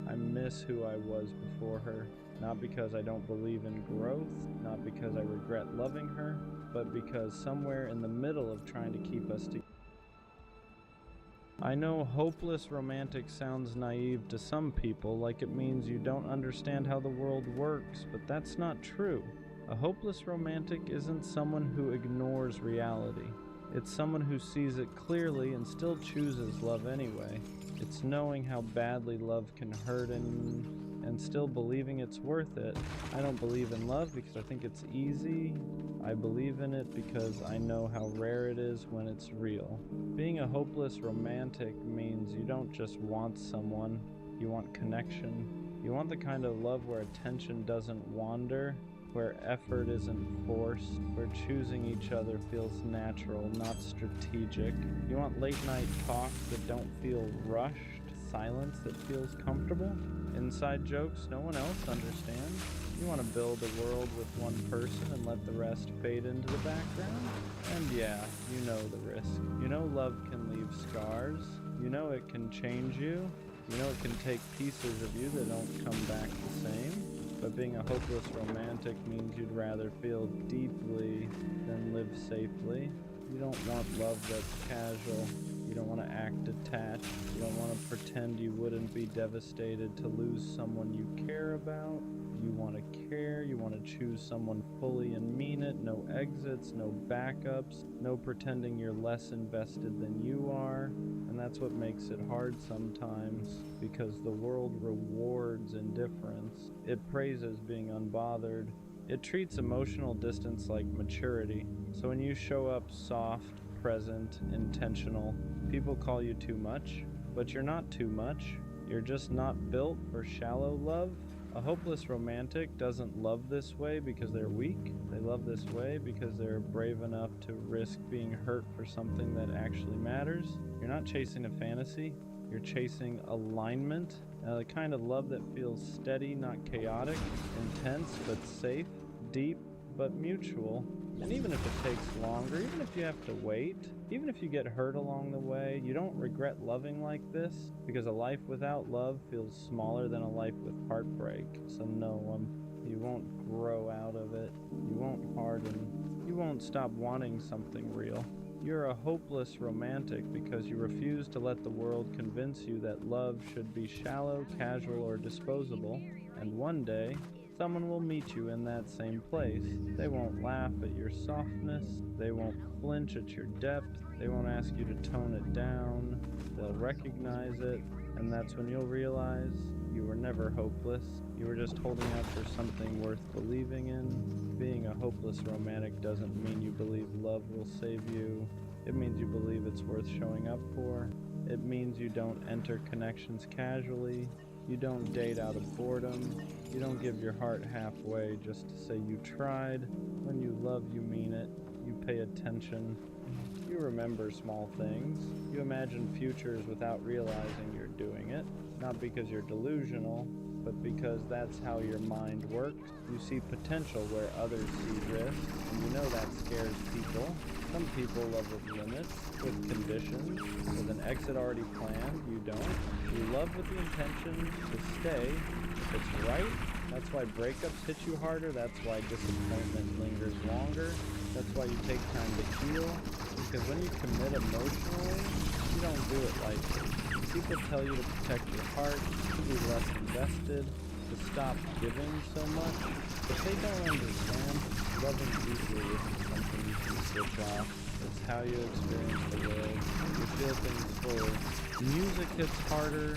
I miss who I was before her, not because I don't believe in growth, not because I regret loving her, but because somewhere in the middle of trying to keep us together. I know hopeless romantic sounds naive to some people, like it means you don't understand how the world works, but that's not true. A hopeless romantic isn't someone who ignores reality. It's someone who sees it clearly and still chooses love anyway. It's knowing how badly love can hurt and still believing it's worth it. I don't believe in love because I think it's easy. I believe in it because I know how rare it is when it's real. Being a hopeless romantic means you don't just want someone, you want connection. You want the kind of love where attention doesn't wander, where effort isn't forced, where choosing each other feels natural, not strategic. You want late night talks that don't feel rushed, silence that feels comfortable, inside jokes no one else understands. You want to build a world with one person and let the rest fade into the background. And yeah, you know the risk. You know love can leave scars. You know it can change you. You know it can take pieces of you that don't come back the same. But being a hopeless romantic means you'd rather feel deeply than live safely. You don't want love that's casual. You don't want to act detached. You don't want to pretend you wouldn't be devastated to lose someone you care about. You want to care. You want to choose someone fully and mean it. No exits, no backups, no pretending you're less invested than you are. And that's what makes it hard sometimes, because the world rewards indifference. It praises being unbothered. It treats emotional distance like maturity. So when you show up soft, present, intentional, people call you too much, but you're not too much. You're just not built for shallow love. A hopeless romantic doesn't love this way because they're weak. They love this way because they're brave enough to risk being hurt for something that actually matters. You're not chasing a fantasy. You're chasing alignment. The kind of love that feels steady, not chaotic, intense but safe, deep but mutual. And even if it takes longer, even if you have to wait, even if you get hurt along the way, you don't regret loving like this, because a life without love feels smaller than a life with heartbreak. So no, you won't grow out of it. You won't harden. You won't stop wanting something real. You're a hopeless romantic because you refuse to let the world convince you that love should be shallow, casual, or disposable. And one day, someone will meet you in that same place. They won't laugh at your softness. They won't flinch at your depth. They won't ask you to tone it down. They'll recognize it, and that's when you'll realize you were never hopeless. You were just holding out for something worth believing in. Being a hopeless romantic doesn't mean you believe love will save you. It means you believe it's worth showing up for. It means you don't enter connections casually. You don't date out of boredom. You don't give your heart halfway just to say you tried. When you love, you mean it. You pay attention. You remember small things. You imagine futures without realizing you're doing it. Not because you're delusional, but because that's how your mind works. You see potential where others see risk, and you know that scares people. Some people love with limits, with conditions, with an exit already planned. You don't. You love with the intention to stay. If it's right, that's why breakups hit you harder. That's why disappointment lingers longer. That's why you take time to heal. Because when you commit emotionally, you don't do it lightly. People tell you to protect your heart, to be less invested, to stop giving so much. But they don't understand. Loving deeply isn't something you can switch off. It's how you experience the world. You feel things fully. Music hits harder.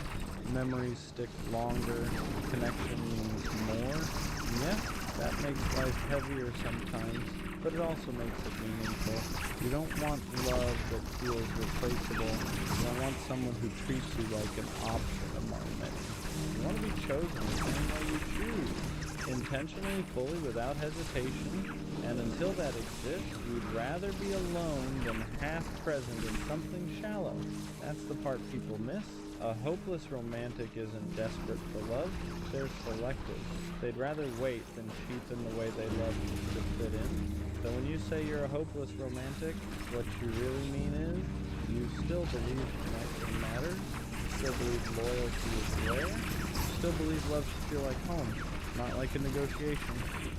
Memories stick longer. Connection means more. And yes, that makes life heavier sometimes, but it also makes it meaningful. You don't want love that feels replaceable. You don't want someone who treats you like an option among many. You want to be chosen the same way you choose, intentionally, fully, without hesitation. And until that exists, you'd rather be alone than half present in something shallow. That's the part people miss. A hopeless romantic isn't desperate for love, they're selective. They'd rather wait than cheapen the way they love to fit in. So when you say you're a hopeless romantic, what you really mean is, you still believe connection matters, you still believe loyalty is rare, you still believe love should feel like home, not like a negotiation.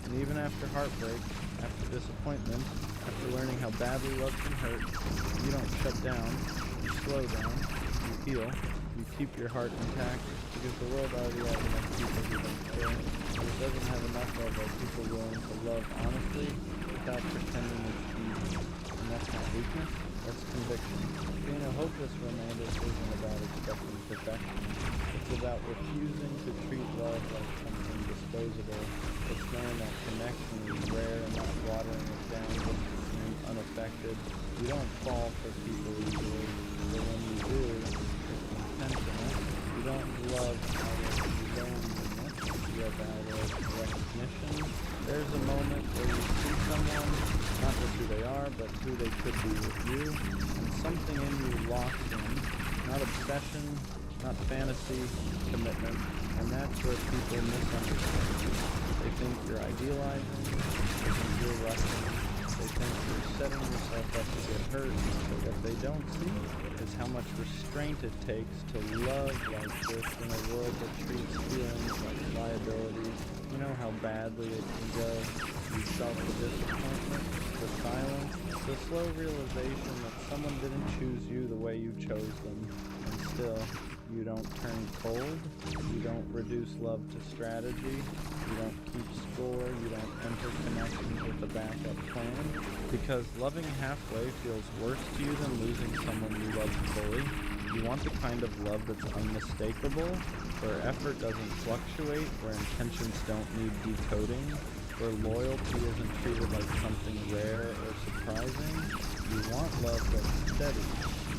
And even after heartbreak, after disappointment, after learning how badly love can hurt, you don't shut down, you slow down, you heal. You keep your heart intact, because the world already has enough people who don't care. It doesn't have enough of are people willing to love honestly without pretending it's easy. And that's not weakness, that's conviction. Being a hopeless romantic isn't about expecting perfection. It's about refusing to treat love like something disposable. It's knowing that connection is rare and not watering it down just to seem unaffected. You don't fall for people easily, but when you do, you don't love out of loneliness, you love out of recognition. There's a moment where you see someone, not just who they are, but who they could be with you, and something in you locks in, not obsession, not fantasy, commitment, and that's where people misunderstand you. They think you're idealizing, they think you're rushing, they think you're setting yourself up to get hurt, but what they don't see is how much restraint it takes to love like this in a world that treats feelings like liabilities. You know how badly it can go. You felt the disappointment, the silence, the slow realization that someone didn't choose you the way you chose them, and still, you don't turn cold, you don't reduce love to strategy, you don't keep score, you don't enter connections with a backup plan, because loving halfway feels worse to you than losing someone you love fully. You want the kind of love that's unmistakable, where effort doesn't fluctuate, where intentions don't need decoding, where loyalty isn't treated like something rare or surprising. You want love that's steady,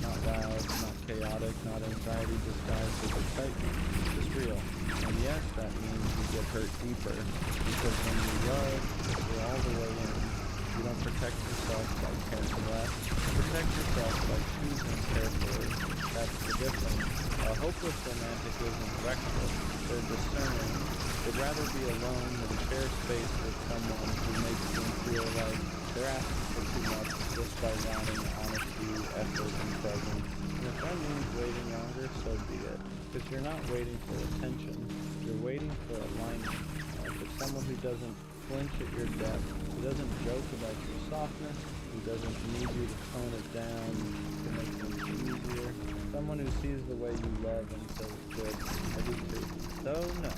not loud, not chaotic, not anxiety disguised as excitement, just real. And yes, that means you get hurt deeper, because when you love, you're all the way in. You don't protect yourself by caring less, you protect yourself by choosing carefully. That's the difference. A hopeless romantic isn't reckless, they're discerning. They'd rather be alone than share space with someone who makes them feel like they're asking for too much just by wanting honesty, effort, and presence. And if that means waiting longer, so be it. Because you're not waiting for attention, you're waiting for alignment. For someone who doesn't flinch at your depth, who doesn't joke about your softness, who doesn't need you to tone it down to make things easier. Someone who sees the way you love and says, good, I do too. So no.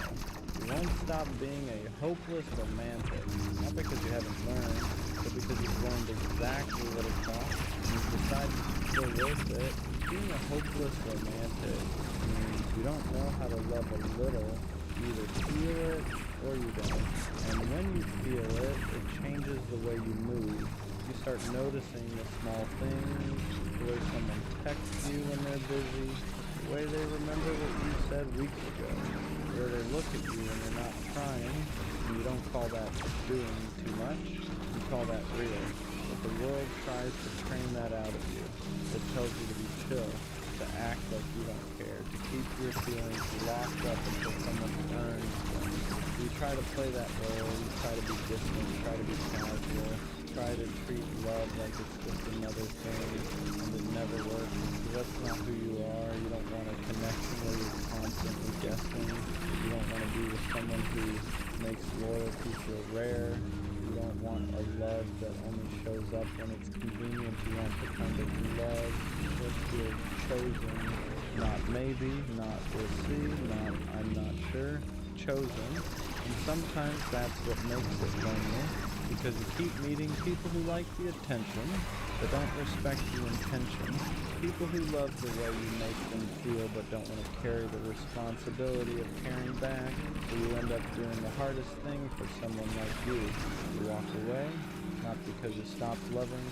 You won't stop being a hopeless romantic, not because you haven't learned, but because you've learned exactly what it costs, and you've decided it's still worth it. Being a hopeless romantic means you don't know how to love a little, you either feel it or you don't. And when you feel it, it changes the way you move. You start noticing the small things, the way someone texts you when they're busy, the way they remember what you said weeks ago, where they look at you when you're not trying, and you don't call that doing too much, you call that real. But the world tries to train that out of you. It tells you to be chill, to act like you don't care, to keep your feelings locked up until someone earns them. You try to play that role, you try to be distant, try to be casual, try to treat love like it's just another thing, and it never works. That's not who you are. You don't want a connection where you're constantly guessing. You don't want to be with someone who makes loyalty feel rare. You don't want a love that only shows up when it's convenient. You want the kind of love that feels chosen, not maybe, not we'll see, not I'm not sure, chosen. And sometimes that's what makes it lonely, because you keep meeting people who like the attention, but don't respect the intention. People who love the way you make them feel, but don't want to carry the responsibility of caring back. So you end up doing the hardest thing for someone like you. You walk away, not because you stopped loving,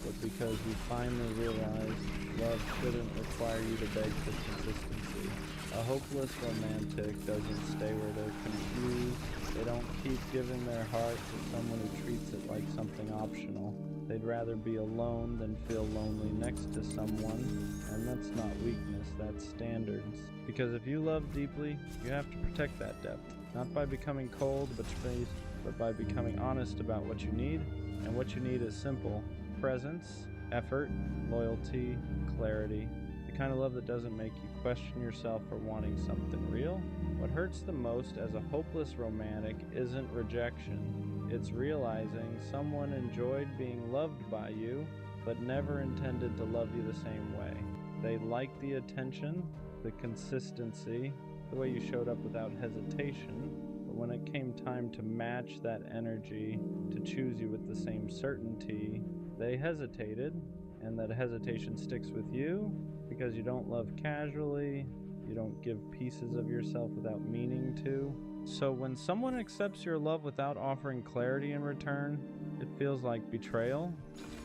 but because you finally realize love shouldn't require you to beg for consistency. A hopeless romantic doesn't stay where they're confused. They don't keep giving their heart to someone who treats it like something optional. They'd rather be alone than feel lonely next to someone, and that's not weakness, that's standards. Because if you love deeply, you have to protect that depth, not by becoming cold, but by becoming honest about what you need, and what you need is simple: presence, effort, loyalty, clarity, the kind of love that doesn't make you question yourself for wanting something real. What hurts the most as a hopeless romantic isn't rejection. It's realizing someone enjoyed being loved by you, but never intended to love you the same way. They liked the attention, the consistency, the way you showed up without hesitation, but when it came time to match that energy, to choose you with the same certainty, they hesitated, and that hesitation sticks with you because you don't love casually, you don't give pieces of yourself without meaning to. So when someone accepts your love without offering clarity in return, it feels like betrayal,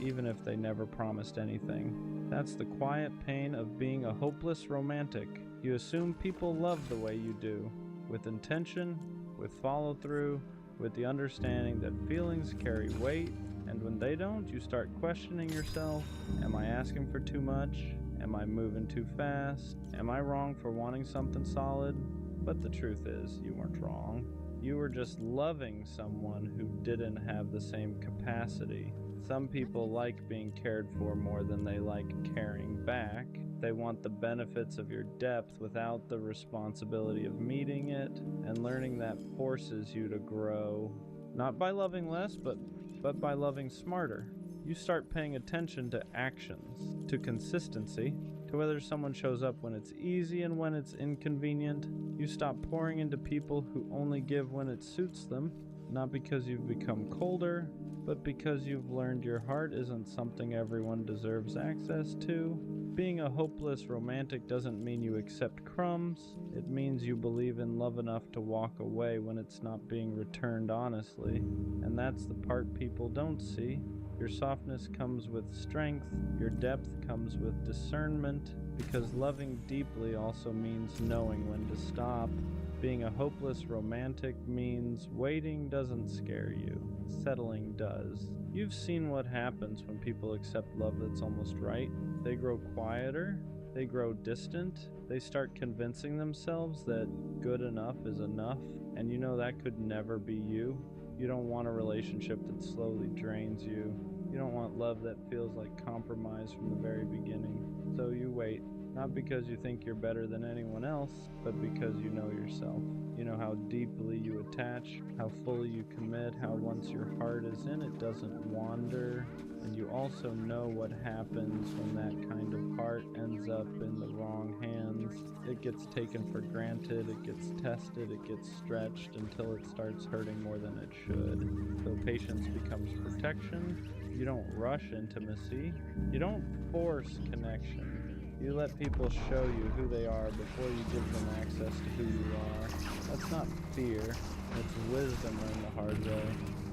even if they never promised anything. That's the quiet pain of being a hopeless romantic. You assume people love the way you do, with intention, with follow-through, with the understanding that feelings carry weight, and when they don't, you start questioning yourself. Am I asking for too much? Am I moving too fast? Am I wrong for wanting something solid? But the truth is, you weren't wrong. You were just loving someone who didn't have the same capacity. Some people like being cared for more than they like caring back. They want the benefits of your depth without the responsibility of meeting it, and learning that forces you to grow. Not by loving less, but by loving smarter. You start paying attention to actions, to consistency, to whether someone shows up when it's easy and when it's inconvenient. You stop pouring into people who only give when it suits them, not because you've become colder, but because you've learned your heart isn't something everyone deserves access to. Being a hopeless romantic doesn't mean you accept crumbs. It means you believe in love enough to walk away when it's not being returned honestly. And that's the part people don't see. Your softness comes with strength, your depth comes with discernment, because loving deeply also means knowing when to stop. Being a hopeless romantic means waiting doesn't scare you, settling does. You've seen what happens when people accept love that's almost right. They grow quieter, they grow distant, they start convincing themselves that good enough is enough, and you know that could never be you. You don't want a relationship that slowly drains you. You don't want love that feels like compromise from the very beginning. So you wait, not because you think you're better than anyone else, but because you know yourself. You know how deeply you attach, how fully you commit, how once your heart is in, it doesn't wander. And you also know what happens when that kind of heart ends up in the wrong hands. It gets taken for granted, it gets tested, it gets stretched until it starts hurting more than it should. So patience becomes protection. You don't rush intimacy. You don't force connection. You let people show you who they are before you give them access to who you are. That's not fear, it's wisdom learned the hard way.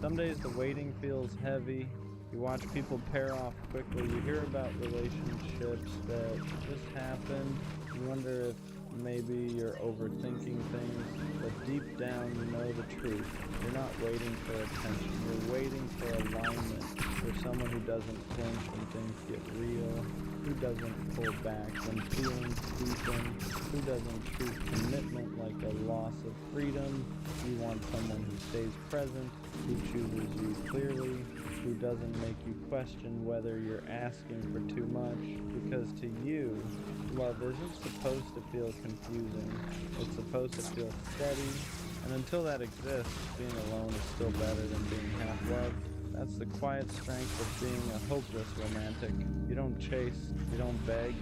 Some days the waiting feels heavy. You watch people pair off quickly. You hear about relationships that just happened. You wonder if maybe you're overthinking things, but deep down you know the truth. You're not waiting for attention. You're waiting for alignment, for someone who doesn't flinch when things get real, who doesn't pull back when feelings deepen? Who doesn't treat commitment like a loss of freedom? You want someone who stays present, who chooses you clearly, who doesn't make you question whether you're asking for too much. Because to you, love isn't supposed to feel confusing. It's supposed to feel steady. And until that exists, being alone is still better than being half-loved. That's the quiet strength of being a hopeless romantic. You don't chase, you don't beg,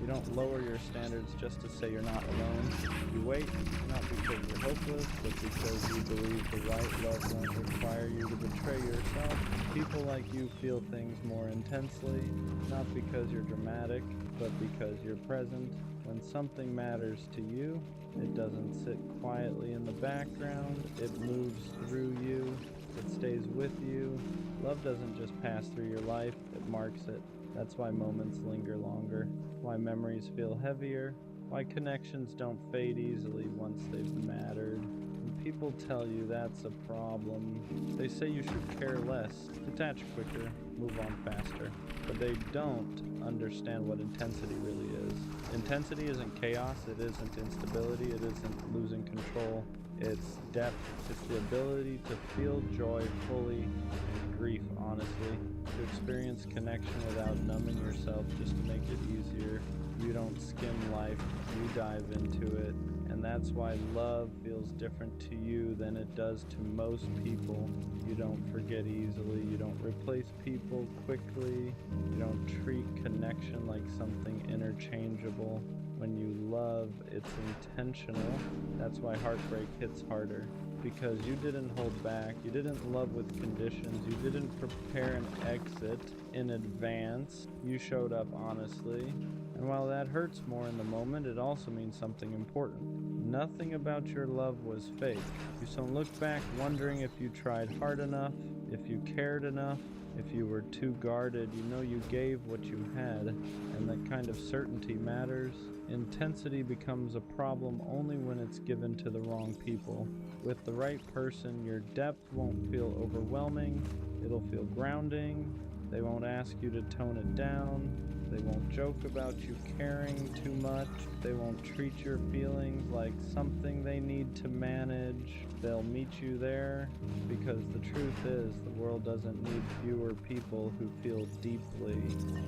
you don't lower your standards just to say you're not alone. You wait, not because you're hopeless, but because you believe the right love won't require you to betray yourself. People like you feel things more intensely, not because you're dramatic, but because you're present. When something matters to you, it doesn't sit quietly in the background, it moves through you, it stays with you. Love doesn't just pass through your life, it marks it. That's why moments linger longer, why memories feel heavier, why connections don't fade easily once they've mattered. When people tell you that's a problem, they say you should care less, detach quicker, move on faster. But they don't understand what intensity really is. Intensity isn't chaos, it isn't instability, it isn't losing control. It's depth, it's the ability to feel joy fully and grief honestly, to experience connection without numbing yourself just to make it easier. You don't skim life, you dive into it. And that's why love feels different to you than it does to most people. You don't forget easily, you don't replace people quickly, you don't treat connection like something interchangeable. When you love, it's intentional. That's why heartbreak hits harder. Because you didn't hold back, you didn't love with conditions, you didn't prepare an exit in advance, you showed up honestly. And while that hurts more in the moment, it also means something important. Nothing about your love was fake. You don't look back wondering if you tried hard enough, if you cared enough, if you were too guarded. You know you gave what you had, and that kind of certainty matters. Intensity becomes a problem only when it's given to the wrong people. With the right person, your depth won't feel overwhelming, it'll feel grounding. They won't ask you to tone it down. They won't joke about you caring too much. They won't treat your feelings like something they need to manage. They'll meet you there, because the truth is, the world doesn't need fewer people who feel deeply.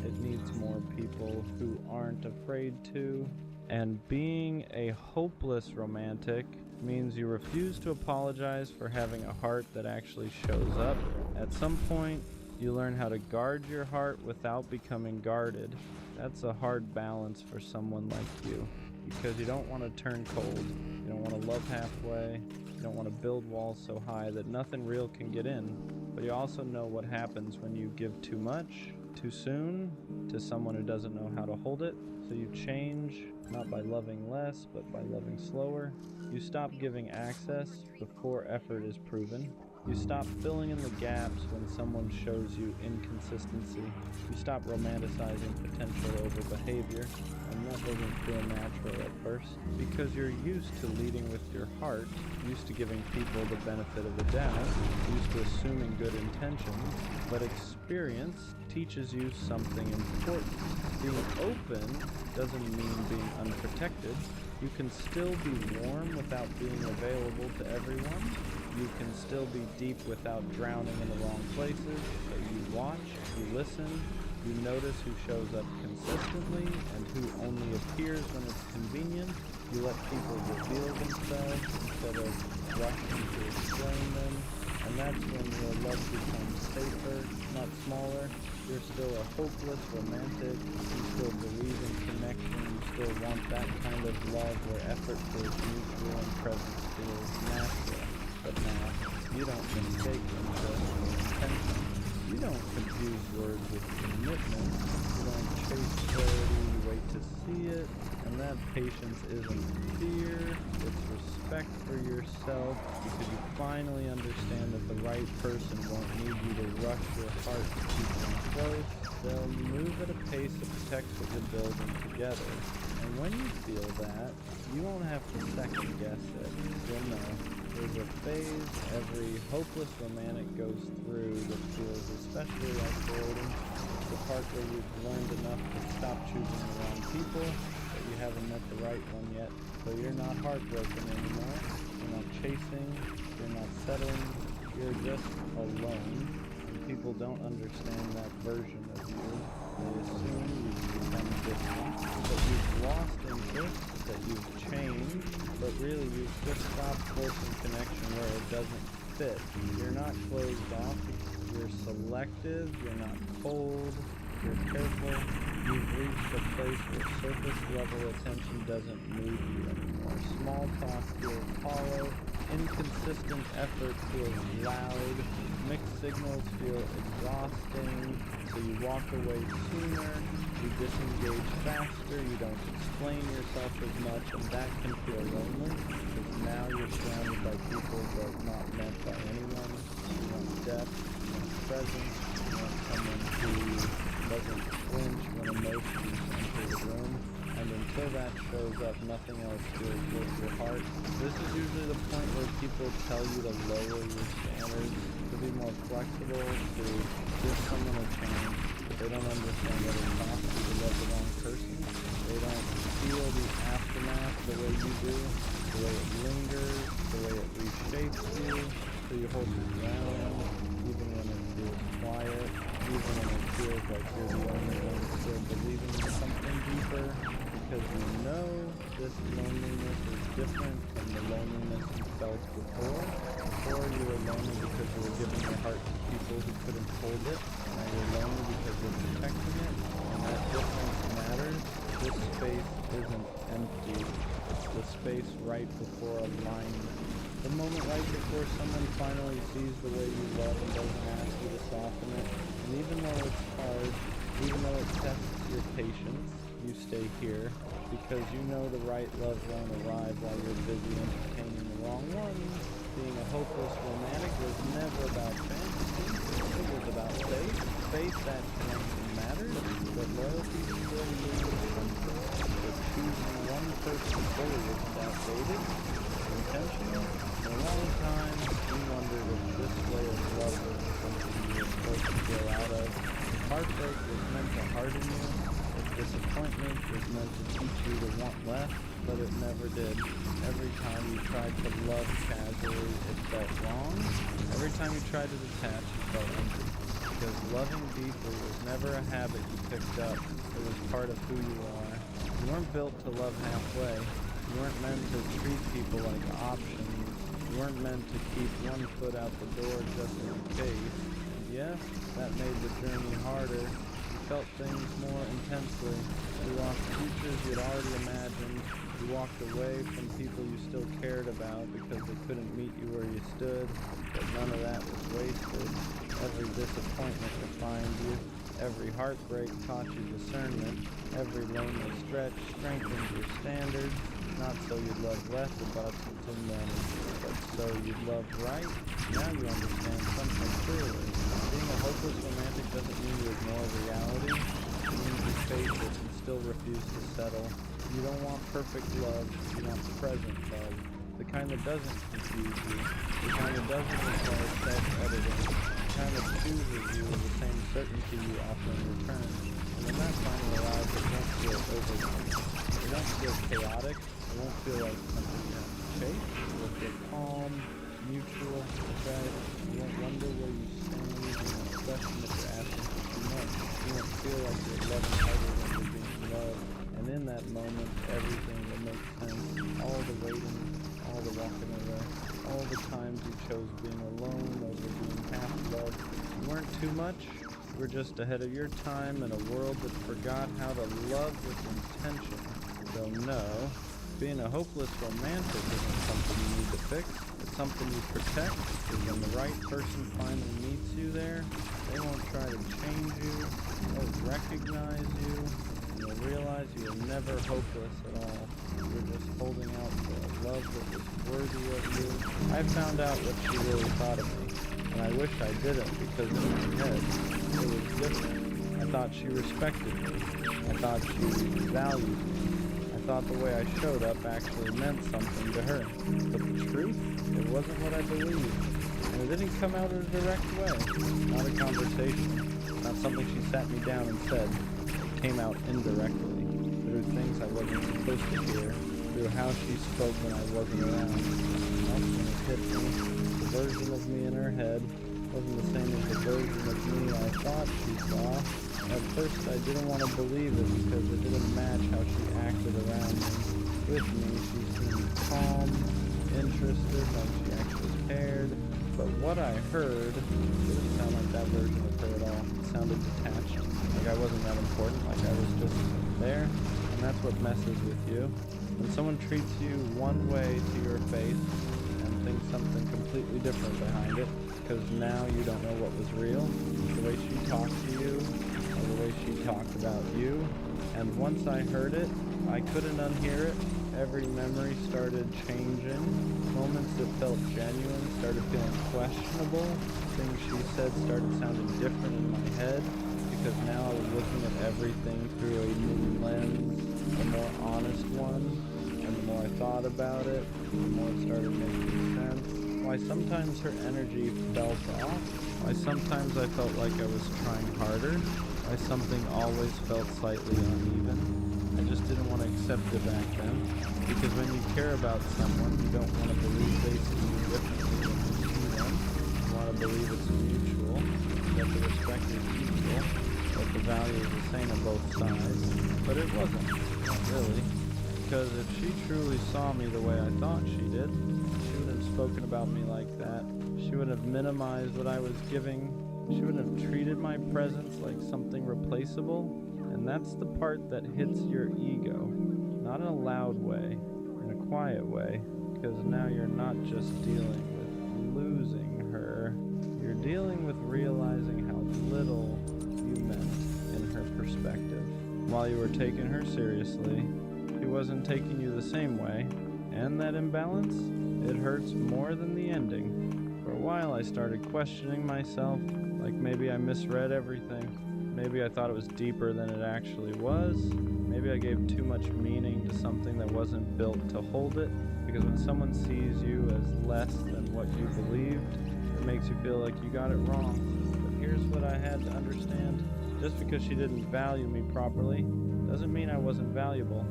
It needs more people who aren't afraid to. And being a hopeless romantic means you refuse to apologize for having a heart that actually shows up. At some point, you learn how to guard your heart without becoming guarded. That's a hard balance for someone like you, because you don't want to turn cold, you don't want to love halfway, you don't want to build walls so high that nothing real can get in. But you also know what happens when you give too much, too soon, to someone who doesn't know how to hold it. So you change, not by loving less, but by loving slower. You stop giving access before effort is proven. You stop filling in the gaps when someone shows you inconsistency. You stop romanticizing potential over behavior, and that doesn't feel natural at first, because you're used to leading with your heart, used to giving people the benefit of the doubt, used to assuming good intentions, but experience teaches you something important. Being open doesn't mean being unprotected. You can still be warm without being available to everyone. You can still be deep without drowning in the wrong places. So you watch, you listen, you notice who shows up consistently and who only appears when it's convenient. You let people reveal themselves instead of rushing to explain them. And that's when your love becomes safer, not smaller. You're still a hopeless romantic. You still believe in connection. You still want that kind of love where effort feels mutual and presence feels natural. But now, you don't mistake them for intention. You don't confuse words with commitment. You don't chase clarity, you wait to see it. And that patience isn't fear, it's respect for yourself, because you finally understand that the right person won't need you to rush your heart to keep them close. They'll move at a pace that protects what you're building together. And when you feel that, you won't have to second guess it. You'll know. There's a phase every hopeless romantic goes through that feels especially like boredom. The part where you've learned enough to stop choosing the wrong people, but you haven't met the right one yet. So you're not heartbroken anymore. You're not chasing. You're not settling. You're just alone. And people don't understand that version of you. They assume you've become distant, that you've lost interest, that you've changed, but really you've just stopped forcing connection where it doesn't fit. You're not closed off. You're selective. You're not cold. You're careful. You've reached a place where surface level attention doesn't move you anymore. Small talk feels hollow. Inconsistent effort feels loud. Mixed signals feel exhausting. So you walk away sooner. You disengage faster. You don't explain yourself as much, and that can feel lonely because now you're surrounded by people but not met by anyone. You want depth. You want presence. You want someone who doesn't flinch when emotions enter the room, and until that shows up, nothing else feels worth your heart. This is usually the point where people tell you to lower your standards, to be more flexible, to give someone a chance. They don't understand what it costs you to love the wrong person. They don't feel the aftermath the way you do, the way it lingers, the way it reshapes you, so you hold your ground, even when it feels quiet, even when it feels like you're the only one still believing in something deeper, because you know this loneliness is different from the loneliness you felt before. Before you were lonely because you were giving your heart to people who couldn't hold it. Now you're lonely because you're protecting it, and that difference matters. This space isn't empty. It's the space right before alignment. The moment right before someone finally sees the way you love and doesn't ask you to soften it. And even though it's hard, even though it tests your patience, you stay here because you know the right love won't arrive while you're busy entertaining the wrong ones. Being a hopeless romantic was never about fantasy. It was about faith. Faith that connection matters, but loyalty still needs comfort. But choosing one person fully isn't outdated. Intentional. For a long time, you wondered if this way of love was something you were supposed to grow out of. If heartbreak was meant to harden you, if disappointment was meant to teach you to want less, but it never did. Every time you tried to love casually, it felt wrong. Every time you tried to detach, it felt empty. Because loving deeply was never a habit you picked up. It was part of who you are. You weren't built to love halfway. You weren't meant to treat people like options. You weren't meant to keep one foot out the door just in case. Yes, that made the journey harder. You felt things more intensely. You lost futures you'd already imagined. You walked away from people you still cared about because they couldn't meet you where you stood. But none of that was wasted. Every disappointment refined you. Every heartbreak taught you discernment. Every lonely stretch strengthened your standards. Not so you'd love less about it than but so you'd love right. Now you understand something clearly. Being a hopeless romantic doesn't mean you ignore reality. It means you face it and still refuse to settle. You don't want perfect love. You want present love. The kind that doesn't confuse you. The kind that doesn't require self-editing. The kind that chooses you with the same certainty you offer in return. And when that finally arrives, it won't feel overwhelming. It won't feel chaotic. It won't feel like something you have to chase. It will feel calm, mutual, fed. You won't wonder where you stand. You won't question if you're asking for too much. You won't feel like you're loving harder than you're being loved. And in that moment, everything will make sense. All the waiting, all the walking away, all the times you chose being alone over being half-loved. You weren't too much. You were just ahead of your time in a world that forgot how to love with intention. So no, being a hopeless romantic isn't something you need to fix. It's something you protect, because when the right person finally meets you there, they won't try to change you, they'll recognize you, and you'll realize you were never hopeless at all. You were just holding out for a love that was worthy of you. I found out what she really thought of me, and I wish I didn't, because in my head, it was different. I thought she respected me. I thought she valued me. I thought the way I showed up actually meant something to her. But the truth, it wasn't what I believed. And it didn't come out in a direct way. Not a conversation. Not something she sat me down and said. It came out indirectly, through things I wasn't supposed to hear, through how she spoke when I wasn't around. That's when it hit me. The version of me in her head wasn't the same as the version of me I thought she saw. At first I didn't want to believe it because it didn't match how she acted around me. With me, she seemed calm, interested, like she actually cared. But what I heard didn't sound like that version of her at all. It sounded detached, like I wasn't that important, like I was just there. And that's what messes with you. When someone treats you one way to your face and thinks something completely different behind it, because now you don't know what was real, the way she talked to you, or the way she talked about you. And once I heard it, I couldn't unhear it. Every memory started changing. Moments that felt genuine started feeling questionable. Things she said started sounding different in my head, because now I was looking at everything through a new lens, a more honest one. And the more I thought about it, the more it started making sense. Why sometimes her energy felt off. Why sometimes I felt like I was trying harder. Why something always felt slightly uneven. I just didn't want to accept it back then. Because when you care about someone, you don't want to believe they see you differently than you see them. You want to believe it's mutual, that the respect is equal, that the value is the same on both sides. But it wasn't, not really. Because if she truly saw me the way I thought she did, she wouldn't have spoken about me like that. She wouldn't have minimized what I was giving. She wouldn't have treated my presence like something replaceable. And that's the part that hits your ego. Not in a loud way, in a quiet way. Because now you're not just dealing with losing her. You're dealing with realizing how little you meant in her perspective. While you were taking her seriously, she wasn't taking you the same way, and that imbalance, it hurts more than the ending. For a while I started questioning myself, like maybe I misread everything. Maybe I thought it was deeper than it actually was. Maybe I gave too much meaning to something that wasn't built to hold it, because when someone sees you as less than what you believed, it makes you feel like you got it wrong. But here's what I had to understand. Just because she didn't value me properly, doesn't mean I wasn't valuable.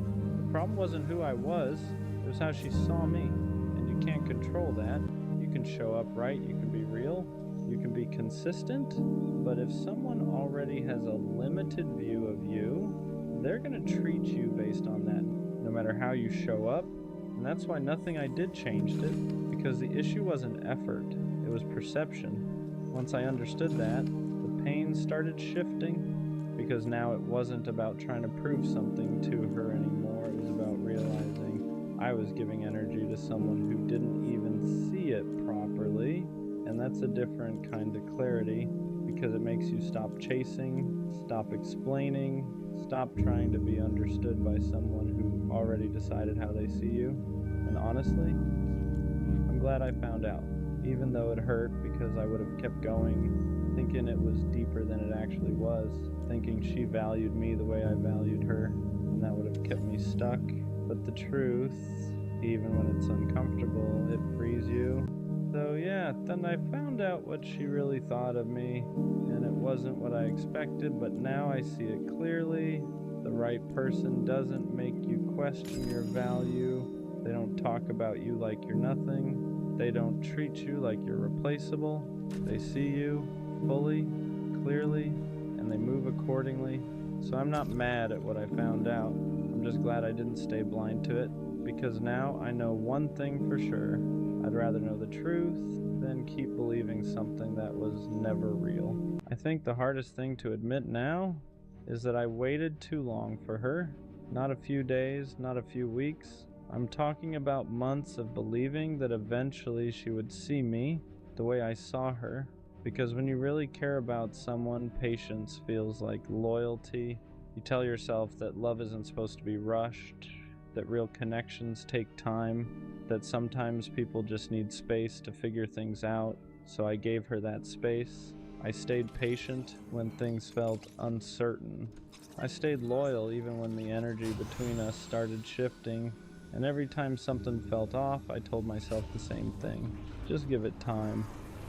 The problem wasn't who I was, it was how she saw me. And you can't control that. You can show up right, you can be real, you can be consistent, but if someone already has a limited view of you, they're going to treat you based on that, no matter how you show up. And that's why nothing I did changed it, because the issue wasn't effort, it was perception. Once I understood that, the pain started shifting, because now it wasn't about trying to prove something to her anymore. It was about realizing I was giving energy to someone who didn't even see it properly. And that's a different kind of clarity, because it makes you stop chasing, stop explaining, stop trying to be understood by someone who already decided how they see you. And honestly, I'm glad I found out, even though it hurt, because I would have kept going, thinking it was deeper than it actually was, thinking she valued me the way I valued her, and that would have kept me stuck. But the truth, even when it's uncomfortable, it frees you. So yeah, then I found out what she really thought of me, and it wasn't what I expected, but now I see it clearly. The right person doesn't make you question your value. They don't talk about you like you're nothing. They don't treat you like you're replaceable. They see you fully, clearly, and they move accordingly. So I'm not mad at what I found out. I'm just glad I didn't stay blind to it, because now I know one thing for sure. I'd rather know the truth than keep believing something that was never real. I think the hardest thing to admit now is that I waited too long for her. Not a few days, not a few weeks. I'm talking about months of believing that eventually she would see me the way I saw her. Because when you really care about someone, patience feels like loyalty. You tell yourself that love isn't supposed to be rushed, that real connections take time, that sometimes people just need space to figure things out. So I gave her that space. I stayed patient when things felt uncertain. I stayed loyal even when the energy between us started shifting. And every time something felt off, I told myself the same thing. Just give it time.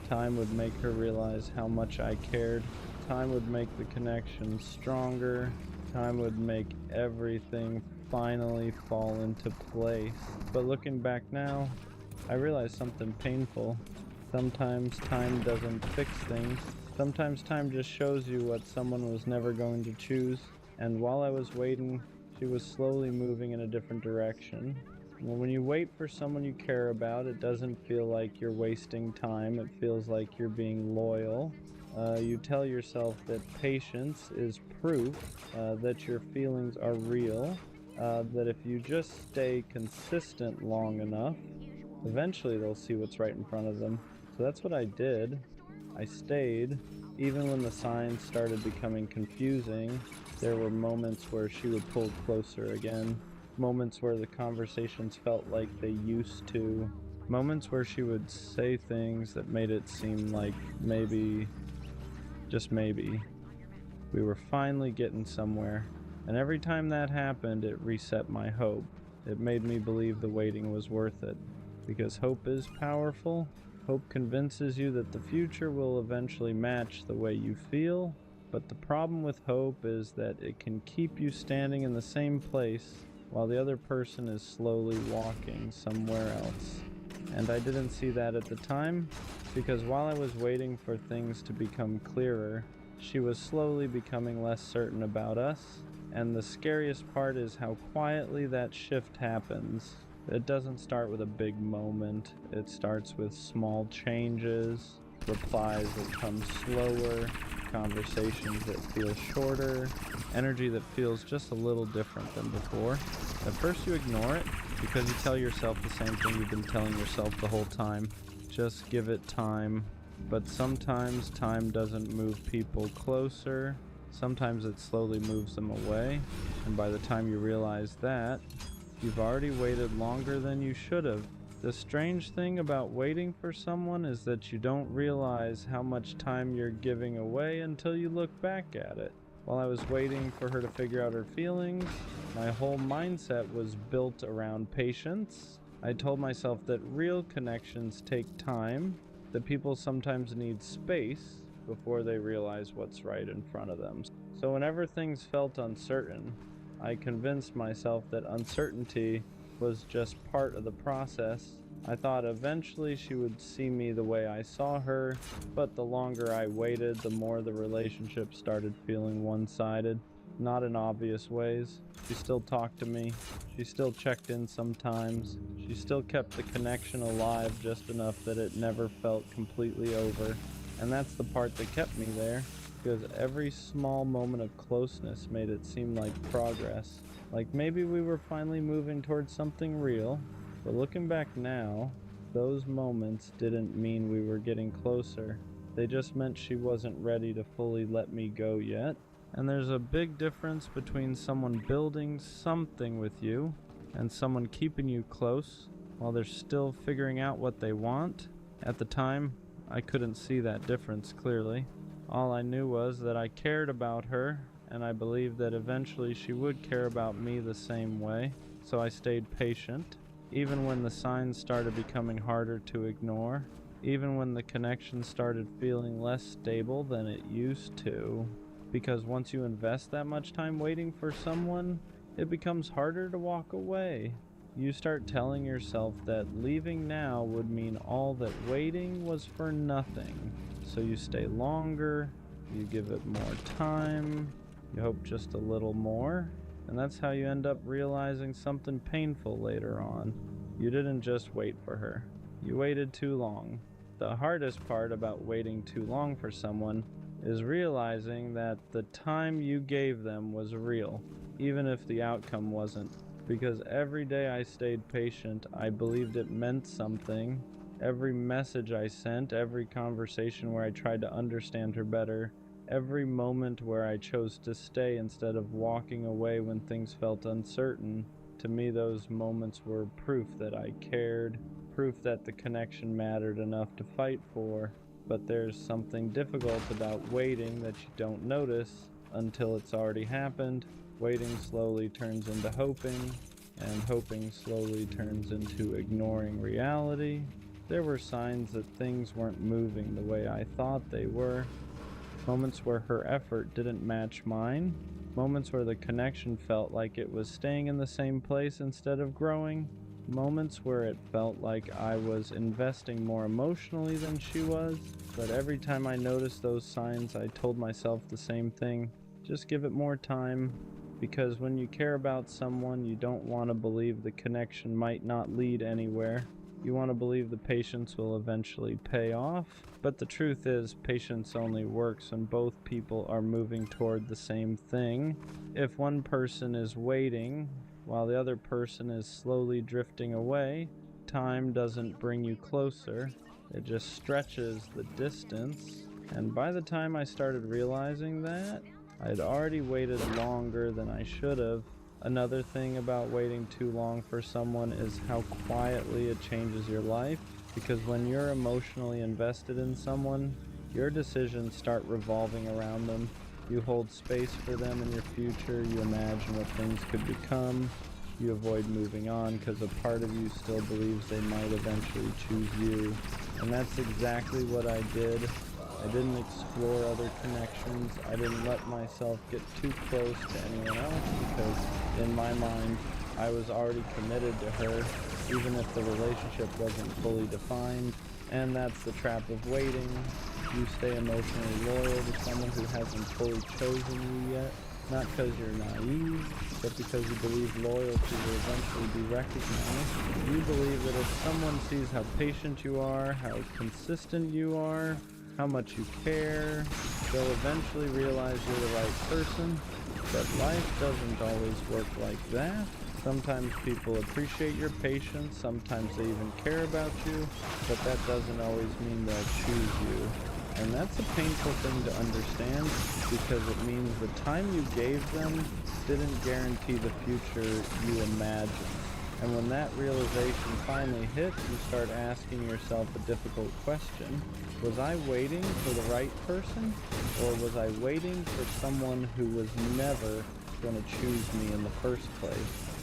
Time would make her realize how much I cared. Time would make the connection stronger. Time would make everything finally fall into place. But looking back now, I realize something painful. Sometimes time doesn't fix things. Sometimes time just shows you what someone was never going to choose. And while I was waiting, she was slowly moving in a different direction. When you wait for someone you care about, it doesn't feel like you're wasting time. It feels like you're being loyal. You tell yourself that patience is proof that your feelings are real, that if you just stay consistent long enough, eventually they'll see what's right in front of them. So that's what I did. I stayed. Even when the signs started becoming confusing, there were moments where she would pull closer again. Moments where the conversations felt like they used to. Moments where she would say things that made it seem like maybe, just maybe, we were finally getting somewhere. And every time that happened, it reset my hope. It made me believe the waiting was worth it. Because hope is powerful. Hope convinces you that the future will eventually match the way you feel. But the problem with hope is that it can keep you standing in the same place while the other person is slowly walking somewhere else. And I didn't see that at the time, because while I was waiting for things to become clearer, she was slowly becoming less certain about us. And the scariest part is how quietly that shift happens. It doesn't start with a big moment. It starts with small changes, replies that come slower, conversations that feel shorter, energy that feels just a little different than before. At first you ignore it because you tell yourself the same thing you've been telling yourself the whole time. Just give it time. But sometimes time doesn't move people closer. Sometimes it slowly moves them away. And by the time you realize that, you've already waited longer than you should have. The strange thing about waiting for someone is that you don't realize how much time you're giving away until you look back at it. While I was waiting for her to figure out her feelings, my whole mindset was built around patience. I told myself that real connections take time, that people sometimes need space before they realize what's right in front of them. So whenever things felt uncertain, I convinced myself that uncertainty was just part of the process. I thought eventually she would see me the way I saw her, but the longer I waited, the more the relationship started feeling one-sided. Not in obvious ways. She still talked to me. She still checked in sometimes. She still kept the connection alive just enough that it never felt completely over. And that's the part that kept me there. Because every small moment of closeness made it seem like progress. Like maybe we were finally moving towards something real. But looking back now, those moments didn't mean we were getting closer. They just meant she wasn't ready to fully let me go yet. And there's a big difference between someone building something with you and someone keeping you close while they're still figuring out what they want. At the time, I couldn't see that difference clearly. All I knew was that I cared about her, and I believed that eventually she would care about me the same way, so I stayed patient, even when the signs started becoming harder to ignore, even when the connection started feeling less stable than it used to. Because once you invest that much time waiting for someone, it becomes harder to walk away. You start telling yourself that leaving now would mean all that waiting was for nothing. So you stay longer, you give it more time, you hope just a little more, and that's how you end up realizing something painful later on. You didn't just wait for her. You waited too long. The hardest part about waiting too long for someone is realizing that the time you gave them was real, even if the outcome wasn't. Because every day I stayed patient, I believed it meant something. Every message I sent, every conversation where I tried to understand her better, every moment where I chose to stay instead of walking away when things felt uncertain, to me those moments were proof that I cared, proof that the connection mattered enough to fight for. But there's something difficult about waiting that you don't notice until it's already happened. Waiting slowly turns into hoping, and hoping slowly turns into ignoring reality. There were signs that things weren't moving the way I thought they were. moments where her effort didn't match mine, moments where the connection felt like it was staying in the same place instead of growing, moments where it felt like I was investing more emotionally than she was. But every time I noticed those signs, I told myself the same thing: just give it more time. Because when you care about someone, you don't want to believe the connection might not lead anywhere. You want to believe the patience will eventually pay off. But the truth is, patience only works when both people are moving toward the same thing. If one person is waiting while the other person is slowly drifting away, time doesn't bring you closer. It just stretches the distance. And by the time I started realizing that, I'd already waited longer than I should have. Another thing about waiting too long for someone is how quietly it changes your life. Because when you're emotionally invested in someone, your decisions start revolving around them. You hold space for them in your future. You imagine what things could become. You avoid moving on because a part of you still believes they might eventually choose you. And that's exactly what I did. I didn't explore other connections. I didn't let myself get too close to anyone else because in my mind, I was already committed to her, even if the relationship wasn't fully defined. And that's the trap of waiting. You stay emotionally loyal to someone who hasn't fully chosen you yet, not because you're naive, but because you believe loyalty will eventually be recognized. You believe that if someone sees how patient you are, how consistent you are, how much you care, they'll eventually realize you're the right person. But life doesn't always work like that. Sometimes people appreciate your patience, sometimes they even care about you, but that doesn't always mean they'll choose you. And that's a painful thing to understand because it means the time you gave them didn't guarantee the future you imagined. And when that realization finally hits, you start asking yourself a difficult question. Was I waiting for the right person? Or was I waiting for someone who was never going to choose me in the first place?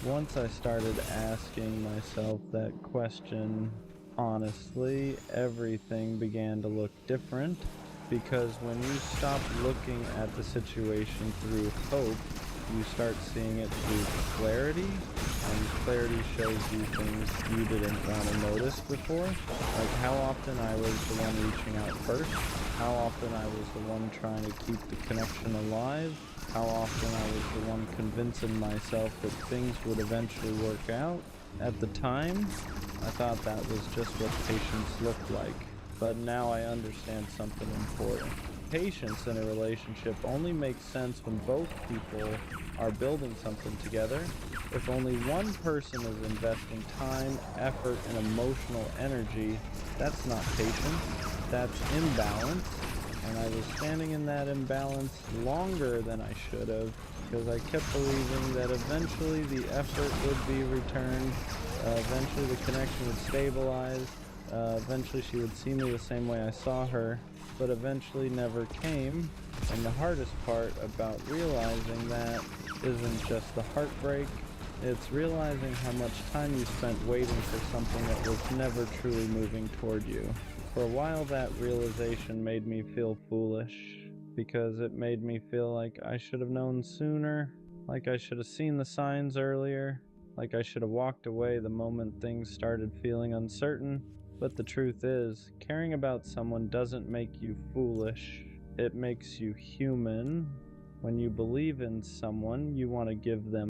Once I started asking myself that question honestly, everything began to look different. Because when you stop looking at the situation through hope, you start seeing it through clarity, and clarity shows you things you didn't want to notice before. Like how often I was the one reaching out first, how often I was the one trying to keep the connection alive, how often I was the one convincing myself that things would eventually work out. At the time, I thought that was just what patience looked like, but now I understand something important. Patience in a relationship only makes sense when both people are building something together. If only one person is investing time, effort, and emotional energy, that's not patience, that's imbalance. And I was standing in that imbalance longer than I should have because I kept believing that eventually the effort would be returned, eventually the connection would stabilize, eventually she would see me the same way I saw her, but eventually never came. And the hardest part about realizing that isn't just the heartbreak, it's realizing how much time you spent waiting for something that was never truly moving toward you. For a while that realization made me feel foolish, because it made me feel like I should have known sooner, like I should have seen the signs earlier, like I should have walked away the moment things started feeling uncertain. But the truth is, caring about someone doesn't make you foolish, it makes you human. When you believe in someone, you want to give them